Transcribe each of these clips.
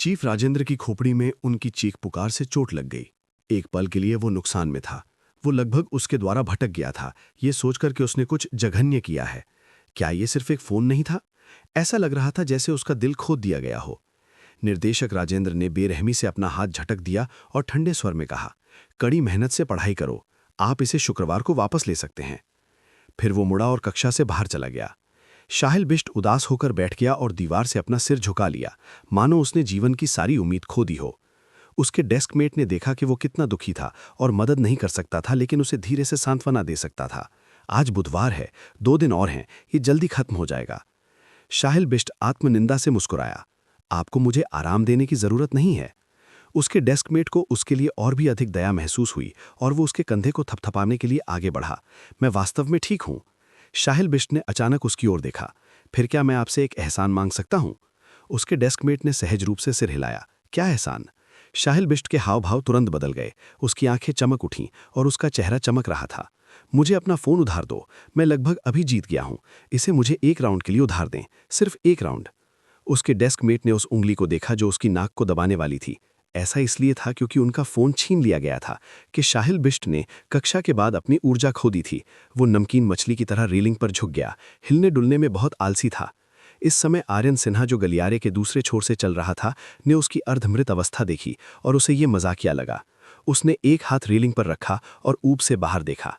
Chief Rajendra की खोपड़ी में उनकी चीख पुकार से चोट लग गई। एक पल के लिए वो नुकसान में था। वो लगभग उसके द्वारा भटक गया था, ये सोचकर कि उसने कुछ जघन्य किया है। क्या ये सिर्फ एक फोन नहीं था? ऐसा लग रहा था जैसे उसका दिल खोद दिया गया हो। निर्देशक राजेंद्र ने बेरहमी से अपना हाथ झटक दिया और ठंडे स्वर में कहा, कड़ी मेहनत से पढ़ाई करो, आप इसे शुक्रवार को वापस ले सकते हैं। फिर वो मुड़ा और कक्षा से बाहर चला गया। शाहिल बिष्ट उदास होकर बैठ गया और दीवार से अपना सिर झुका लिया, मानो उसने जीवन की सारी उम्मीद खो दी हो। उसके डेस्कमेट ने देखा कि वो कितना दुखी था और मदद नहीं कर सकता था, लेकिन उसे धीरे से सांत्वना दे सकता था। आज बुधवार है, 2 दिन और हैं, ये जल्दी खत्म हो जाएगा। शाहिल बिष्ट आत्मनिंदा से मुस्कुराया। आपको मुझे आराम देने की जरूरत नहीं है। उसके डेस्कमेट को उसके लिए और भी अधिक दया महसूस हुई और वो उसके कंधे को थपथपाने के लिए आगे बढ़ा। मैं वास्तव में ठीक हूं। शाहिल बिष्ट ने अचानक उसकी ओर देखा। फिर क्या मैं आपसे एक एहसान मांग सकता हूं? उसके डेस्कमेट ने सहज रूप से सिर हिलाया। क्या एहसान? शाहिल बिष्ट के हाव भाव तुरंत बदल गए। उसकी आंखें चमक उठीं और उसका चेहरा चमक रहा था। मुझे अपना फोन उधार दो, मैं लगभग अभी जीत गया हूं। इसे मुझे 1 राउंड के लिए उधार दें, सिर्फ 1 राउंड। उसके डेस्कमेट ने उस उंगली को देखा जो उसकी नाक को दबाने वाली थी। ऐसा इसलिए था क्योंकि उनका फोन छीन लिया गया था कि शाहिल बिष्ट ने कक्षा के बाद अपनी ऊर्जा खो दी थी। वो नमकीन मछली की तरह रेलिंग पर झुक गया, हिलने डुलने में बहुत आलसी था। इस समय आर्यन सिन्हा, जो गलियारे के दूसरे छोर से चल रहा था, ने उसकी अर्धमृत अवस्था देखी और उसे ये मजाकिया लगा। उसने एक हाथ रेलिंग पर रखा और ऊब से बाहर देखा।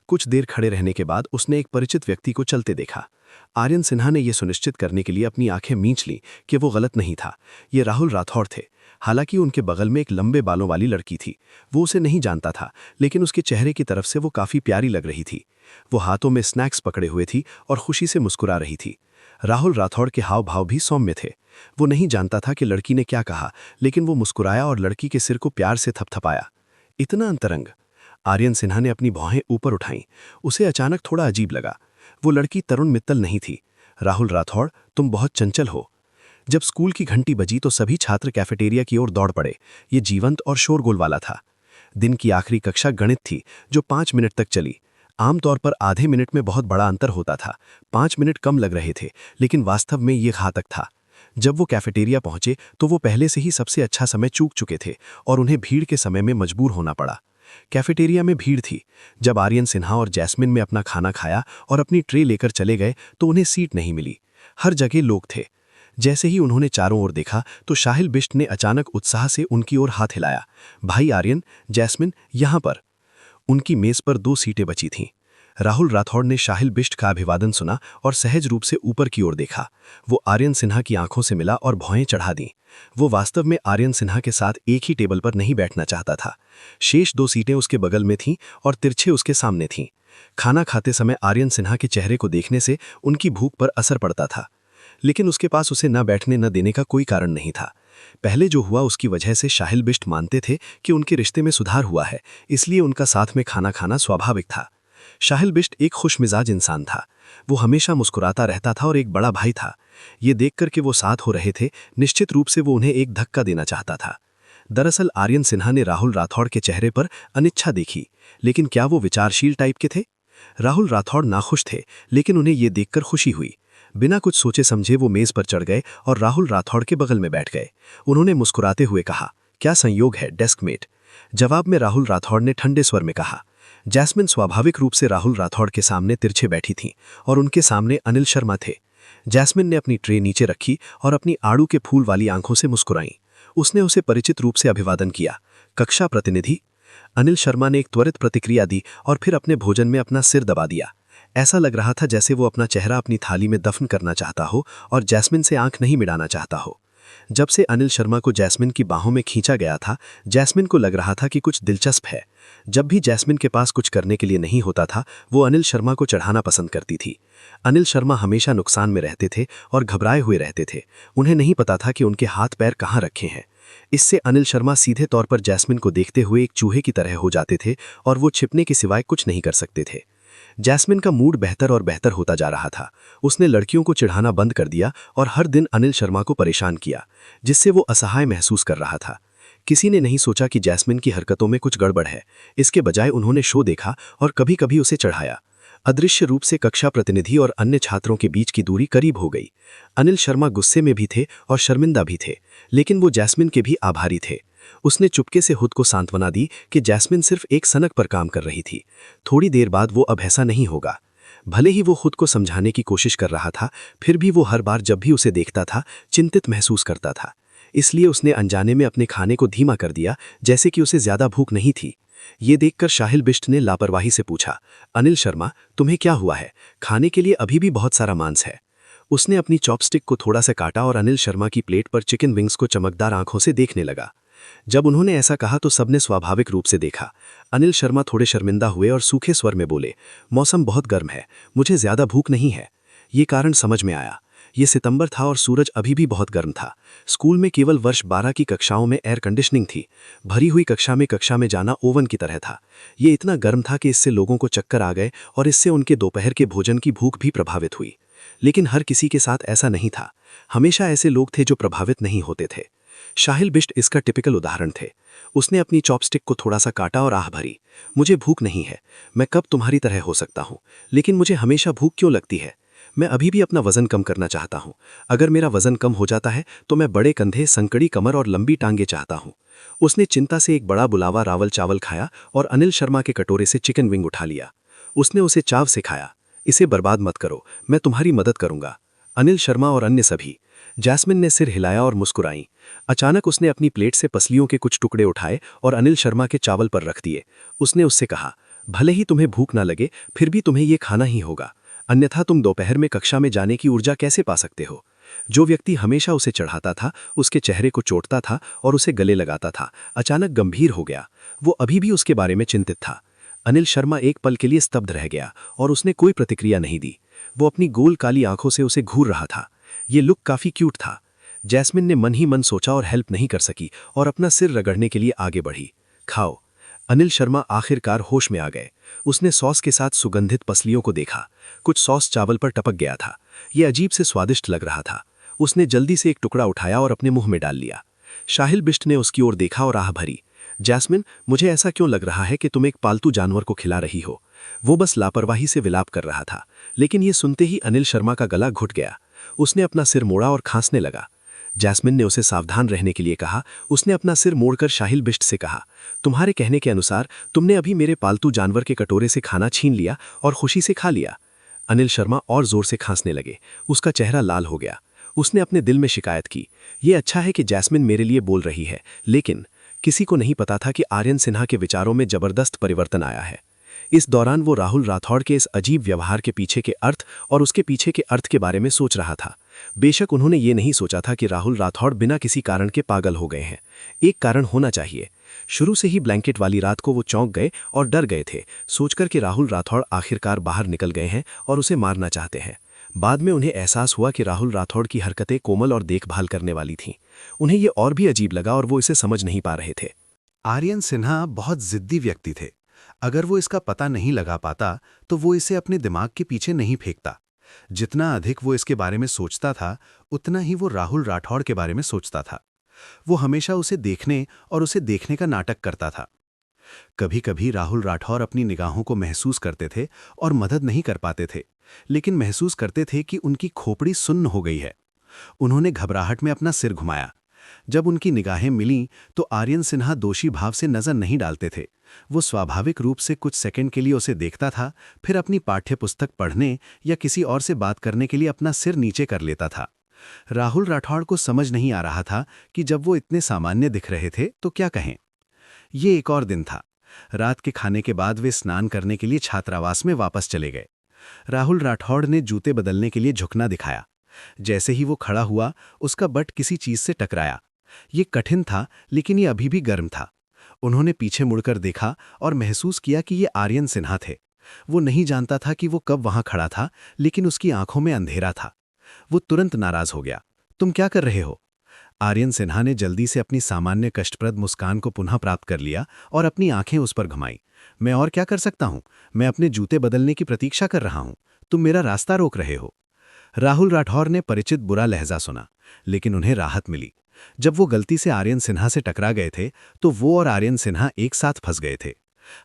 कुछ देर खड़े रहने के बाद उसने एक परिचित व्यक्ति को चलते देखा। आर्यन सिन्हा ने यह सुनिश्चित करने के लिए अपनी आंखें मींच लीं कि वो गलत नहीं था। ये राहुल राठौड़ थे। हालांकि उनके बगल में एक लंबे बालों वाली लड़की थी। वो उसे नहीं जानता था, लेकिन उसके चेहरे की तरफ से वो काफी प्यारी लग रही थी। वो हाथों में स्नैक्स पकड़े हुए थी और खुशी से मुस्कुरा रही थी। राहुल राठौड़ के हाव भाव भी सौम्य थे। वो नहीं जानता था कि लड़की ने क्या कहा, लेकिन वो मुस्कुराया और लड़की के सिर को प्यार से थपथपाया। इतना अंतरंग। आर्यन सिन्हा ने अपनी भौहें ऊपर उठाईं। उसे अचानक थोड़ा अजीब लगा। वो लड़की तरुण मित्तल नहीं थी। राहुल राठौड़, तुम बहुत चंचल हो। जब स्कूल की घंटी बजी तो सभी छात्र कैफेटेरिया की ओर दौड़ पड़े। ये जीवंत और शोरगुल वाला था। दिन की आखिरी कक्षा गणित थी, जो 5 मिनट तक चली। आमतौर पर आधे मिनट में बहुत बड़ा अंतर होता था। 5 मिनट कम लग रहे थे, लेकिन वास्तव में ये घातक था। जब वो कैफेटेरिया पहुंचे तो वो पहले से ही सबसे अच्छा समय चूक चुके थे और उन्हें भीड़ के समय में मजबूर होना पड़ा। कैफेटेरिया में भीड़ थी। जब आर्यन सिन्हा और जैस्मिन में अपना खाना खाया और अपनी ट्रे लेकर चले गए तो उन्हें सीट नहीं मिली। हर जगह लोग थे। जैसे ही उन्होंने चारों ओर देखा तो शाहिल बिष्ट ने अचानक उत्साह से उनकी ओर हाथ हिलाया। भाई आर्यन, जैस्मिन, यहाँ पर। उनकी मेज पर 2 सीटें बची थीं। राहुल राठौड़ ने शाहिल बिष्ट का अभिवादन सुना और सहज रूप से ऊपर की ओर देखा। वो आर्यन सिन्हा की आंखों से मिला और भौहें चढ़ा दी। वो वास्तव में आर्यन सिन्हा के साथ एक ही टेबल पर नहीं बैठना चाहता था। शेष 2 सीटें उसके बगल में थीं और तिरछे उसके सामने थीं। खाना खाते समय आर्यन सिन्हा के चेहरे को देखने से उनकी भूख पर असर पड़ता था, लेकिन उसके पास उसे न बैठने न देने का कोई कारण नहीं था। पहले जो हुआ उसकी वजह से शाहिल बिष्ट मानते थे कि उनके रिश्ते में सुधार हुआ है, इसलिए उनका साथ में खाना खाना स्वाभाविक था। शाहिल बिष्ट एक खुशमिजाज इंसान था। वो हमेशा मुस्कुराता रहता था और एक बड़ा भाई था। ये देखकर कि वो साथ हो रहे थे, निश्चित रूप से वो उन्हें एक धक्का देना चाहता था। दरअसल आर्यन सिन्हा ने राहुल राठौड़ के चेहरे पर अनिच्छा देखी, लेकिन क्या वो विचारशील टाइप के थे? राहुल राठौड़ नाखुश थे, लेकिन उन्हें ये देखकर खुशी हुई। बिना कुछ सोचे समझे वो मेज पर चढ़ गए और राहुल राठौड़ के बगल में बैठ गए। उन्होंने मुस्कुराते हुए कहा, क्या संयोग है डेस्कमेट। जवाब में राहुल राठौड़ ने ठंडे स्वर में कहा। जैस्मिन स्वाभाविक रूप से राहुल राठौड़ के सामने तिरछे बैठी थीं और उनके सामने अनिल शर्मा थे। जैस्मिन ने अपनी ट्रे नीचे रखी और अपनी आड़ू के फूल वाली आंखों से मुस्कुराई। उसने उसे परिचित रूप से अभिवादन किया। कक्षा प्रतिनिधि। अनिल शर्मा ने एक त्वरित प्रतिक्रिया दी और फिर अपने भोजन में अपना सिर दबा दिया। ऐसा लग रहा था जैसे वो अपना चेहरा अपनी थाली में दफन करना चाहता हो और जैस्मिन से आंख नहीं मिलाना चाहता हो। जब से अनिल शर्मा को जैस्मिन की बाहों में खींचा गया था, जैस्मिन को लग रहा था कि कुछ दिलचस्प है। जब भी जैस्मिन के पास कुछ करने के लिए नहीं होता था, वो अनिल शर्मा को चढ़ाना पसंद करती थी। अनिल शर्मा हमेशा नुकसान में रहते थे और घबराए हुए रहते थे। उन्हें नहीं पता था कि उनके हाथ पैर कहाँ रखे हैं। इससे अनिल शर्मा सीधे तौर पर जैस्मिन को देखते हुए एक चूहे की तरह हो जाते थे और वो छिपने के सिवाय कुछ नहीं कर सकते थे। जैस्मिन का मूड बेहतर और बेहतर होता जा रहा था। उसने लड़कियों को चिढ़ाना बंद कर दिया और हर दिन अनिल शर्मा को परेशान किया, जिससे वो असहाय महसूस कर रहा था। किसी ने नहीं सोचा कि जैस्मिन की हरकतों में कुछ गड़बड़ है। इसके बजाय उन्होंने शो देखा और कभी-कभी उसे चढ़ाया। अदृश्य रूप से कक्षा प्रतिनिधि और अन्य छात्रों के बीच की दूरी करीब हो गई। अनिल शर्मा गुस्से में भी थे और शर्मिंदा भी थे, लेकिन वो जैस्मिन के भी आभारी थे। उसने चुपके से खुद को सांत्वना दी कि जैस्मिन सिर्फ एक सनक पर काम कर रही थी। थोड़ी देर बाद वो अब ऐसा नहीं होगा। भले ही वो खुद को समझाने की कोशिश कर रहा था, फिर भी वो हर बार जब भी उसे देखता था चिंतित महसूस करता था। इसलिए उसने अनजाने में अपने खाने को धीमा कर दिया, जैसे कि उसे ज्यादा भूख नहीं थी। ये देखकर शाहिल बिष्ट ने लापरवाही से पूछा, अनिल शर्मा, तुम्हें क्या हुआ है? खाने के लिए अभी भी बहुत सारा मांस है। उसने अपनी चॉपस्टिक को थोड़ा सा काटा और अनिल शर्मा की प्लेट पर चिकन विंग्स को चमकदार आंखों से देखने लगा। जब उन्होंने ऐसा कहा तो सबने स्वाभाविक रूप से देखा। अनिल शर्मा थोड़े शर्मिंदा हुए और सूखे स्वर में बोले, मौसम बहुत गर्म है, मुझे ज्यादा भूख नहीं है। ये कारण समझ में आया। ये सितंबर था और सूरज अभी भी बहुत गर्म था। स्कूल में केवल वर्ष 12 की कक्षाओं में एयर कंडीशनिंग थी। भरी हुई कक्षा में जाना ओवन की तरह था। ये इतना गर्म था कि इससे लोगों को चक्कर आ गए और इससे उनके दोपहर के भोजन की भूख भी प्रभावित हुई। लेकिन हर किसी के साथ ऐसा नहीं था। हमेशा ऐसे लोग थे जो प्रभावित नहीं होते थे। शाहिल बिष्ट इसका टिपिकल उदाहरण थे। उसने अपनी चॉपस्टिक को थोड़ा सा काटा और आह भरी, मुझे भूख नहीं है, मैं कब तुम्हारी तरह हो सकता हूँ, लेकिन मुझे हमेशा भूख क्यों लगती है? मैं अभी भी अपना वजन कम करना चाहता हूँ। अगर मेरा वजन कम हो जाता है तो मैं बड़े कंधे, संकड़ी कमर और लंबी टांगे चाहता हूँ। उसने चिंता से एक बड़ा बुलावा रावल चावल खाया और अनिल शर्मा के कटोरे से चिकन विंग उठा लिया। उसने उसे चाव से खाया। इसे बर्बाद मत करो, मैं तुम्हारी मदद करूंगा। अनिल शर्मा और अन्य सभी। जैस्मिन ने सिर हिलाया और मुस्कुराई। अचानक उसने अपनी प्लेट से पसलियों के कुछ टुकड़े उठाए और अनिल शर्मा के चावल पर रख दिए। उसने उससे कहा, भले ही तुम्हें भूख ना लगे, फिर भी तुम्हें ये खाना ही होगा, अन्यथा तुम दोपहर में कक्षा में जाने की ऊर्जा कैसे पा सकते हो? जो व्यक्ति हमेशा उसे चढ़ाता था, उसके चेहरे को चोटता था और उसे गले लगाता था, अचानक गंभीर हो गया। वो अभी भी उसके बारे में चिंतित था। अनिल शर्मा एक पल के लिए स्तब्ध रह गया और उसने कोई प्रतिक्रिया नहीं दी। वो अपनी गोल काली आंखों से उसे घूर रहा था। ये लुक काफी क्यूट था। जैस्मिन ने मन ही मन सोचा और हेल्प नहीं कर सकी और अपना सिर रगड़ने के लिए आगे बढ़ी। खाओ। अनिल शर्मा आखिरकार होश में आ गए। उसने सॉस के साथ सुगंधित पसलियों को देखा। कुछ सॉस चावल पर टपक गया था। यह अजीब से स्वादिष्ट लग रहा था। उसने जल्दी से एक टुकड़ा उठाया और अपने मुंह में डाल लिया। शाहिल बिष्ट ने उसकी ओर देखा और आह भरी, जैस्मिन, मुझे ऐसा क्यों लग रहा है कि तुम एक पालतू जानवर को खिला रही हो? वो बस लापरवाही से विलाप कर रहा था, लेकिन ये सुनते ही अनिल शर्मा का गला घुट गया। उसने अपना सिर मोड़ा और खांसने लगा। जैस्मिन ने उसे सावधान रहने के लिए कहा। उसने अपना सिर मोड़कर शाहिल बिष्ट से कहा, तुम्हारे कहने के अनुसार तुमने अभी मेरे पालतू जानवर के कटोरे से खाना छीन लिया और खुशी से खा लिया। अनिल शर्मा और जोर से खांसने लगे। उसका चेहरा लाल हो गया। उसने अपने दिल में शिकायत की, ये अच्छा है कि जैस्मिन मेरे लिए बोल रही है, लेकिन किसी को नहीं पता था कि आर्यन सिन्हा के विचारों में जबरदस्त परिवर्तन आया है। इस दौरान वो राहुल राठौड़ के इस अजीब व्यवहार के पीछे के अर्थ और उसके पीछे के अर्थ के बारे में सोच रहा था। बेशक उन्होंने ये नहीं सोचा था कि राहुल राठौड़ बिना किसी कारण के पागल हो गए हैं। एक कारण होना चाहिए। शुरू से ही ब्लैंकेट वाली रात को वो चौंक गए और डर गए थे, सोचकर कि राहुल राठौड़ आखिरकार बाहर निकल गए हैं और उसे मारना चाहते हैं। बाद में उन्हें एहसास हुआ कि राहुल राठौड़ की हरकतें कोमल और देखभाल करने वाली थीं। उन्हें ये और भी अजीब लगा और वो इसे समझ नहीं पा रहे थे। आर्यन सिन्हा बहुत जिद्दी व्यक्ति थे। अगर वो इसका पता नहीं लगा पाता तो वो इसे अपने दिमाग के पीछे नहीं फेंकता। जितना अधिक वो इसके बारे में सोचता था, उतना ही वो राहुल राठौड़ के बारे में सोचता था। वो हमेशा उसे देखने और उसे देखने का नाटक करता था। कभी कभी राहुल राठौर अपनी निगाहों को महसूस करते थे और मदद नहीं कर पाते थे, लेकिन महसूस करते थे कि उनकी खोपड़ी सुन्न हो गई है। उन्होंने घबराहट में अपना सिर घुमाया। जब उनकी निगाहें मिलीं तो आर्यन सिन्हा दोषी भाव से नजर नहीं डालते थे। वो स्वाभाविक रूप से कुछ सेकंड के लिए उसे देखता था, फिर अपनी पाठ्यपुस्तक पढ़ने या किसी और से बात करने के लिए अपना सिर नीचे कर लेता था। राहुल राठौड़ को समझ नहीं आ रहा था कि जब वो इतने सामान्य दिख रहे थे तो क्या कहें। ये एक और दिन था। रात के खाने के बाद वे स्नान करने के लिए छात्रावास में वापस चले गए। राहुल राठौड़ ने जूते बदलने के लिए झुकना दिखाया। जैसे ही वो खड़ा हुआ, उसका बट किसी चीज से टकराया। ये कठिन था, लेकिन ये अभी भी गर्म था। उन्होंने पीछे मुड़कर देखा और महसूस किया कि ये आर्यन सिन्हा थे। वो नहीं जानता था कि वो कब वहां खड़ा था, लेकिन उसकी आंखों में अंधेरा था। वो तुरंत नाराज हो गया। तुम क्या कर रहे हो? आर्यन सिन्हा ने जल्दी से अपनी सामान्य कष्टप्रद मुस्कान को पुनः प्राप्त कर लिया और अपनी आंखें उस पर घुमाई। मैं और क्या कर सकता हूं? मैं अपने जूते बदलने की प्रतीक्षा कर रहा हूं। तुम मेरा रास्ता रोक रहे हो। राहुल राठौर ने परिचित बुरा लहजा सुना, लेकिन उन्हें राहत मिली। जब वो गलती से आर्यन सिन्हा से टकरा गए थे तो वो और आर्यन सिन्हा एक साथ फंस गए थे।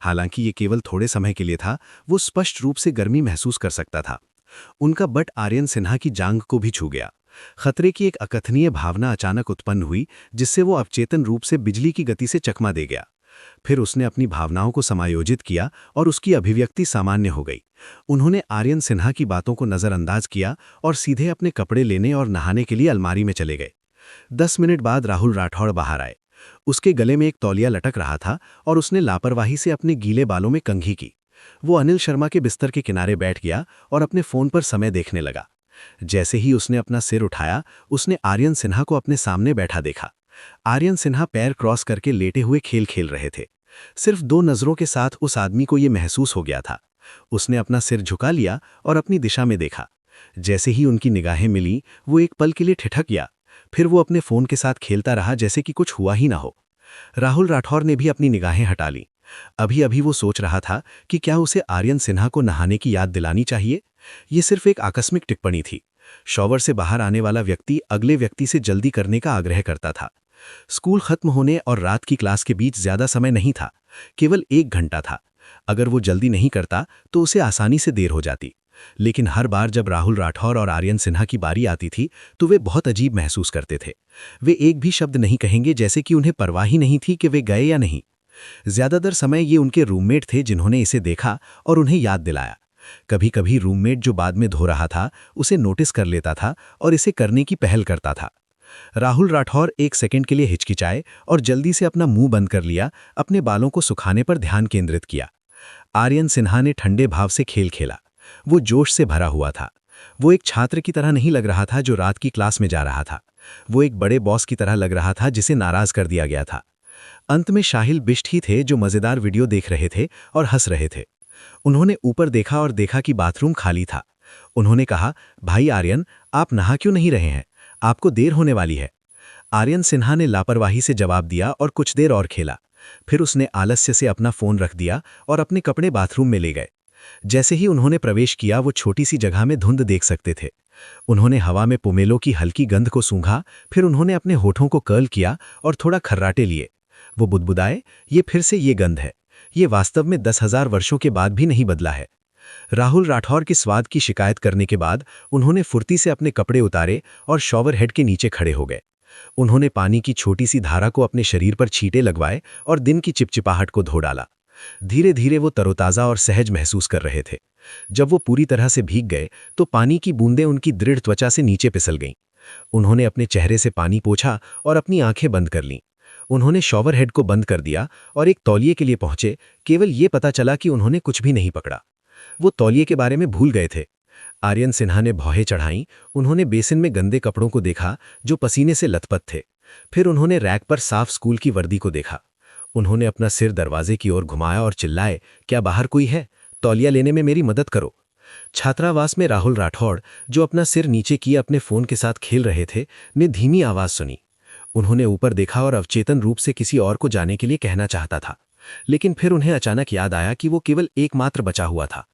हालांकि ये केवल थोड़े समय के लिए था, वो स्पष्ट रूप से गर्मी महसूस कर सकता था। उनका बट आर्यन सिन्हा की जांघ को भी छू गया। खतरे की एक अकथनीय भावना अचानक उत्पन्न हुई, जिससे वो अवचेतन रूप से बिजली की गति से चकमा दे गया। फिर उसने अपनी भावनाओं को समायोजित किया और उसकी अभिव्यक्ति सामान्य हो गई। उन्होंने आर्यन सिन्हा की बातों को नज़रअंदाज किया और सीधे अपने कपड़े लेने और नहाने के लिए अलमारी में चले गए। 10 मिनट बाद राहुल राठौड़ बाहर आए। उसके गले में एक तौलिया लटक रहा था और उसने लापरवाही से अपने गीले बालों में कंघी की। वो अनिल शर्मा के बिस्तर के किनारे बैठ गया और अपने फोन पर समय देखने लगा। जैसे ही उसने अपना सिर उठाया, उसने आर्यन सिन्हा को अपने सामने बैठा देखा। आर्यन सिन्हा पैर क्रॉस करके लेटे हुए खेल खेल रहे थे। सिर्फ 2 नजरों के साथ उस आदमी को यह महसूस हो गया था। उसने अपना सिर झुका लिया और अपनी दिशा में देखा। जैसे ही उनकी निगाहें मिली, वो एक पल के लिए ठिठक गया। फिर वो अपने फोन के साथ खेलता रहा, जैसे कि कुछ हुआ ही ना हो। राहुल राठौर ने भी अपनी निगाहें हटा ली। अभी अभी वो सोच रहा था कि क्या उसे आर्यन सिन्हा को नहाने की याद दिलानी चाहिए। ये सिर्फ एक आकस्मिक टिप्पणी थी। शॉवर से बाहर आने वाला व्यक्ति अगले व्यक्ति से जल्दी करने का आग्रह करता था। स्कूल खत्म होने और रात की क्लास के बीच ज्यादा समय नहीं था, केवल 1 घंटा था। अगर वो जल्दी नहीं करता तो उसे आसानी से देर हो जाती। लेकिन हर बार जब राहुल राठौर और आर्यन सिन्हा की बारी आती थी तो वे बहुत अजीब महसूस करते थे। वे एक भी शब्द नहीं कहेंगे, जैसे कि उन्हें परवाह ही नहीं थी कि वे गए या नहीं। ज्यादातर समय ये उनके रूममेट थे जिन्होंने इसे देखा और उन्हें याद दिलाया। कभी कभी रूममेट जो बाद में धो रहा था उसे नोटिस कर लेता था और इसे करने की पहल करता था। राहुल राठौर 1 सेकंड के लिए हिचकिचाए और जल्दी से अपना मुंह बंद कर लिया, अपने बालों को सुखाने पर ध्यान केंद्रित किया। आर्यन सिन्हा ने ठंडे भाव से खेल खेला। वो जोश से भरा हुआ था। वो एक छात्र की तरह नहीं लग रहा था जो रात की क्लास में जा रहा था। वो एक बड़े बॉस की तरह लग रहा था जिसे नाराज कर दिया गया था। अंत में शाहिल बिष्ट ही थे जो मजेदार वीडियो देख रहे थे और हंस रहे थे। उन्होंने ऊपर देखा और देखा कि बाथरूम खाली था। उन्होंने कहा, भाई आर्यन, आप नहा क्यों नहीं रहे हैं? आपको देर होने वाली है। आर्यन सिन्हा ने लापरवाही से जवाब दिया और कुछ देर और खेला। फिर उसने आलस्य से अपना फोन रख दिया और अपने कपड़े बाथरूम में ले गए। जैसे ही उन्होंने प्रवेश किया, वो छोटी सी जगह में धुंध देख सकते थे। उन्होंने हवा में पोमेलो की हल्की गंध को सूंघा। फिर उन्होंने अपने होठों को कर्ल किया और थोड़ा खर्राटे लिए। वो बुदबुदाए, ये फिर से ये गंध है। ये वास्तव में 10,000 वर्षों के बाद भी नहीं बदला है। राहुल राठौर के स्वाद की शिकायत करने के बाद उन्होंने फुर्ती से अपने कपड़े उतारे और शॉवर हेड के नीचे खड़े हो गए। उन्होंने पानी की छोटी सी धारा को अपने शरीर पर छींटे लगवाए और दिन की चिपचिपाहट को धो डाला। धीरे धीरे वो तरोताजा और सहज महसूस कर रहे थे। जब वो पूरी तरह से भीग गए तो पानी की बूंदें उनकी दृढ़ त्वचा से नीचे फिसल गईं। उन्होंने अपने चेहरे से पानी पोंछा और अपनी आंखें बंद कर लीं। उन्होंने शॉवर हेड को बंद कर दिया और एक तौलिए के लिए पहुंचे। केवल ये पता चला कि उन्होंने कुछ भी नहीं पकड़ा। वो तौलिए के बारे में भूल गए थे। आर्यन सिन्हा ने भौहें चढ़ाईं। उन्होंने बेसिन में गंदे कपड़ों को देखा जो पसीने से लथपथ थे। फिर उन्होंने रैक पर साफ स्कूल की वर्दी को देखा। उन्होंने अपना सिर दरवाजे की ओर घुमाया और चिल्लाए, क्या बाहर कोई है? तौलिया लेने में मेरी मदद करो। छात्रावास में राहुल राठौड़, जो अपना सिर नीचे किए अपने फोन के साथ खेल रहे थे, ने धीमी आवाज सुनी। उन्होंने ऊपर देखा और अवचेतन रूप से किसी और को जाने के लिए कहना चाहता था, लेकिन फिर उन्हें अचानक याद आया कि वो केवल एकमात्र बचा हुआ था।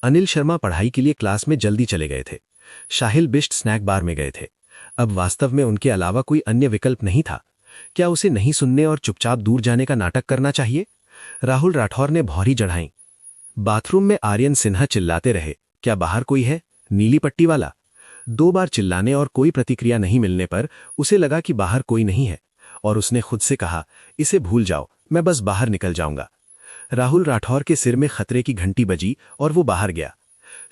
अनिल शर्मा पढ़ाई के लिए क्लास में जल्दी चले गए थे। शाहिल बिष्ट स्नैक बार में गए थे। अब वास्तव में उनके अलावा कोई अन्य विकल्प नहीं था। क्या उसे नहीं सुनने और चुपचाप दूर जाने का नाटक करना चाहिए? राहुल राठौर ने भौरी चढ़ाई। बाथरूम में आर्यन सिन्हा चिल्लाते रहे, क्या बाहर कोई है? नीली पट्टी वाला। 2 बार चिल्लाने और कोई प्रतिक्रिया नहीं मिलने पर उसे लगा कि बाहर कोई नहीं है और उसने खुद से कहा, इसे भूल जाओ, मैं बस बाहर निकल जाऊंगा। राहुल राठौर के सिर में खतरे की घंटी बजी और वो बाहर गया।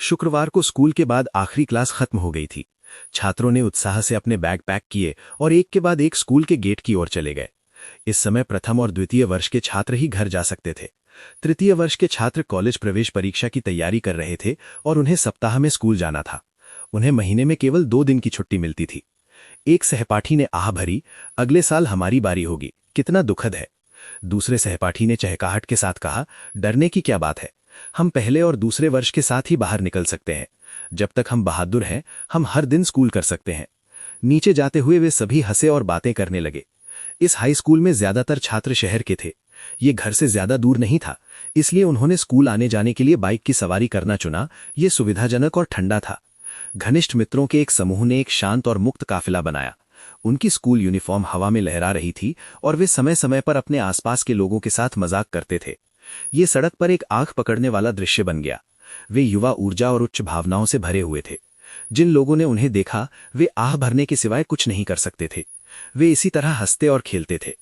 शुक्रवार को स्कूल के बाद आखिरी क्लास खत्म हो गई थी। छात्रों ने उत्साह से अपने बैग पैक किए और एक के बाद एक स्कूल के गेट की ओर चले गए। इस समय प्रथम और द्वितीय वर्ष के छात्र ही घर जा सकते थे। तृतीय वर्ष के छात्र कॉलेज प्रवेश परीक्षा की तैयारी कर रहे थे और उन्हें सप्ताह में स्कूल जाना था। उन्हें महीने में केवल 2 दिन की छुट्टी मिलती थी। एक सहपाठी ने आह भरी, अगले साल हमारी बारी होगी, कितना दुखद है। दूसरे सहपाठी ने चहकाहट के साथ कहा, डरने की क्या बात है, हम पहले और दूसरे वर्ष के साथ ही बाहर निकल सकते हैं। जब तक हम बहादुर हैं, हम हर दिन स्कूल कर सकते हैं। नीचे जाते हुए वे सभी हंसे और बातें करने लगे। इस हाई स्कूल में ज्यादातर छात्र शहर के थे। ये घर से ज्यादा दूर नहीं था, इसलिए उन्होंने स्कूल आने जाने के लिए बाइक की सवारी करना चुना। ये सुविधाजनक और ठंडा था। घनिष्ठ मित्रों के एक समूह ने एक शांत और मुक्त काफिला बनाया। उनकी स्कूल यूनिफॉर्म हवा में लहरा रही थी और वे समय समय पर अपने आसपास के लोगों के साथ मजाक करते थे। ये सड़क पर एक आंख पकड़ने वाला दृश्य बन गया। वे युवा ऊर्जा और उच्च भावनाओं से भरे हुए थे। जिन लोगों ने उन्हें देखा वे आह भरने के सिवाय कुछ नहीं कर सकते थे। वे इसी तरह हंसते और खेलते थे।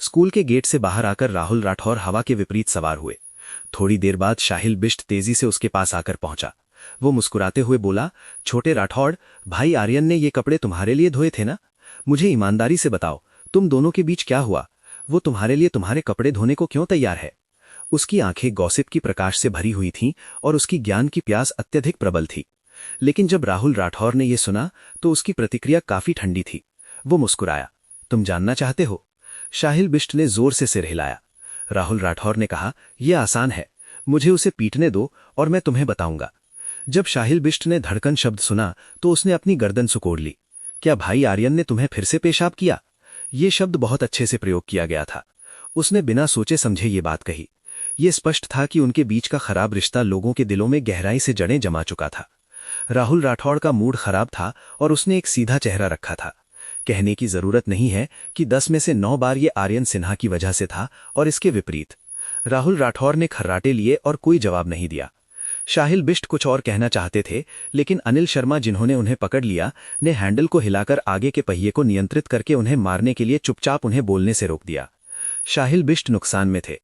स्कूल के गेट से बाहर आकर राहुल राठौर हवा के विपरीत सवार हुए। थोड़ी देर बाद शाहिल बिष्ट तेजी से उसके पास आकर पहुंचा। वो मुस्कुराते हुए बोला, छोटे राठौड़, भाई आर्यन ने ये कपड़े तुम्हारे लिए धोए थे ना? मुझे ईमानदारी से बताओ, तुम दोनों के बीच क्या हुआ? वो तुम्हारे लिए तुम्हारे कपड़े धोने को क्यों तैयार है? उसकी आंखें गॉसिप की प्रकाश से भरी हुई थीं और उसकी ज्ञान की प्यास अत्यधिक प्रबल थी। लेकिन जब राहुल राठौर ने यह सुना तो उसकी प्रतिक्रिया काफी ठंडी थी। वो मुस्कुराया। तुम जानना चाहते हो? शाहिल बिष्ट ने जोर से सिर हिलाया। राहुल राठौर ने कहा, यह आसान है, मुझे उसे पीटने दो और मैं तुम्हें बताऊंगा। जब शाहिल बिष्ट ने धड़कन शब्द सुना तो उसने अपनी गर्दन सुकोड़ ली। क्या भाई आर्यन ने तुम्हें फिर से पेशाब किया? ये शब्द बहुत अच्छे से प्रयोग किया गया था। उसने बिना सोचे समझे ये बात कही। ये स्पष्ट था कि उनके बीच का खराब रिश्ता लोगों के दिलों में गहराई से जड़ें जमा चुका था। राहुल राठौड़ का मूड खराब था और उसने एक सीधा चेहरा रखा था। कहने की जरूरत नहीं है कि 10 में से 9 बार ये आर्यन सिन्हा की वजह से था और इसके विपरीत। राहुल राठौर ने खर्राटे लिए और कोई जवाब नहीं दिया। शाहिल बिष्ट कुछ और कहना चाहते थे, लेकिन अनिल शर्मा, जिन्होंने उन्हें पकड़ लिया, ने हैंडल को हिलाकर आगे के पहिए को नियंत्रित करके उन्हें मारने के लिए चुपचाप उन्हें बोलने से रोक दिया। शाहिल बिष्ट नुकसान में थे।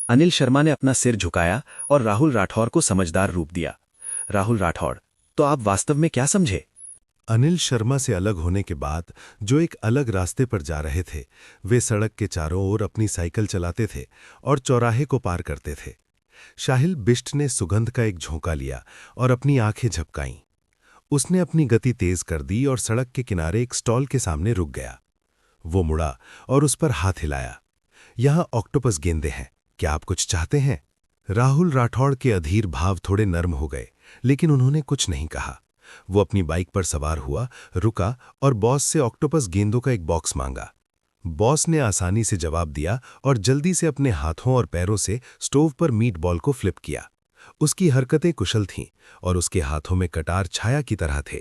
अनिल शर्मा ने अपना सिर झुकाया और राहुल राठौर को समझदार रूप दिया। राहुल राठौड़, तो आप वास्तव में क्या समझे? अनिल शर्मा से अलग होने के बाद जो एक अलग रास्ते पर जा रहे थे, वे सड़क के चारों ओर अपनी साइकिल चलाते थे और चौराहे को पार करते थे। शाहिल बिष्ट ने सुगंध का एक झोंका लिया और अपनी आंखें झपकाईं। उसने अपनी गति तेज कर दी और सड़क के किनारे एक स्टॉल के सामने रुक गया। वो मुड़ा और उस पर हाथ हिलाया। यहाँ ऑक्टोपस गेंदे हैं, क्या आप कुछ चाहते हैं? राहुल राठौड़ के अधीर भाव थोड़े नर्म हो गए, लेकिन उन्होंने कुछ नहीं कहा। वो अपनी बाइक पर सवार हुआ, रुका और बॉस से ऑक्टोपस गेंदों का एक बॉक्स मांगा। बॉस ने आसानी से जवाब दिया और जल्दी से अपने हाथों और पैरों से स्टोव पर मीट बॉल को फ्लिप किया। उसकी हरकतें कुशल थीं और उसके हाथों में कटार छाया की तरह थे।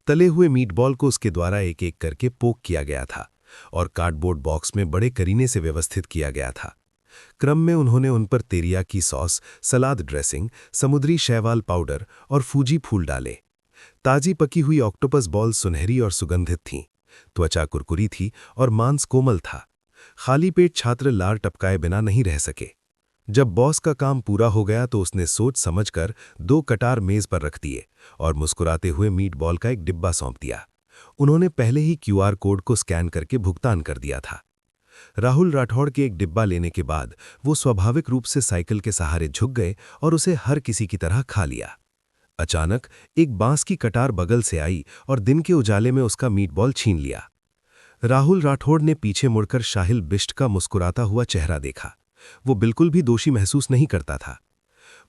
तले हुए मीट बॉल को उसके द्वारा एक एक करके पोक किया गया था और कार्डबोर्ड बॉक्स में बड़े करीने से व्यवस्थित किया गया था। क्रम में उन्होंने उन पर तेरियाकी सॉस, सलाद ड्रेसिंग, समुद्री शैवाल पाउडर और फूजी फूल डाले। ताजी पकी हुई ऑक्टोपस बॉल सुनहरी और सुगंधित थीं। त्वचा कुरकुरी थी और मांस कोमल था। खाली पेट छात्र लार टपकाए बिना नहीं रह सके। जब बॉस का काम पूरा हो गया तो उसने सोच समझकर 2 कटार मेज पर रख दिए और मुस्कुराते हुए मीट बॉल का एक डिब्बा सौंप दिया। उन्होंने पहले ही QR कोड को स्कैन करके भुगतान कर दिया था। राहुल राठौड़ के एक डिब्बा लेने के बाद वो स्वाभाविक रूप से साइकिल के सहारे झुक गए और उसे हर किसी की तरह खा लिया। अचानक एक बांस की कटार बगल से आई और दिन के उजाले में उसका मीट बॉल छीन लिया। राहुल राठौड़ ने पीछे मुड़कर शाहिल बिष्ट का मुस्कुराता हुआ चेहरा देखा। वो बिल्कुल भी दोषी महसूस नहीं करता था।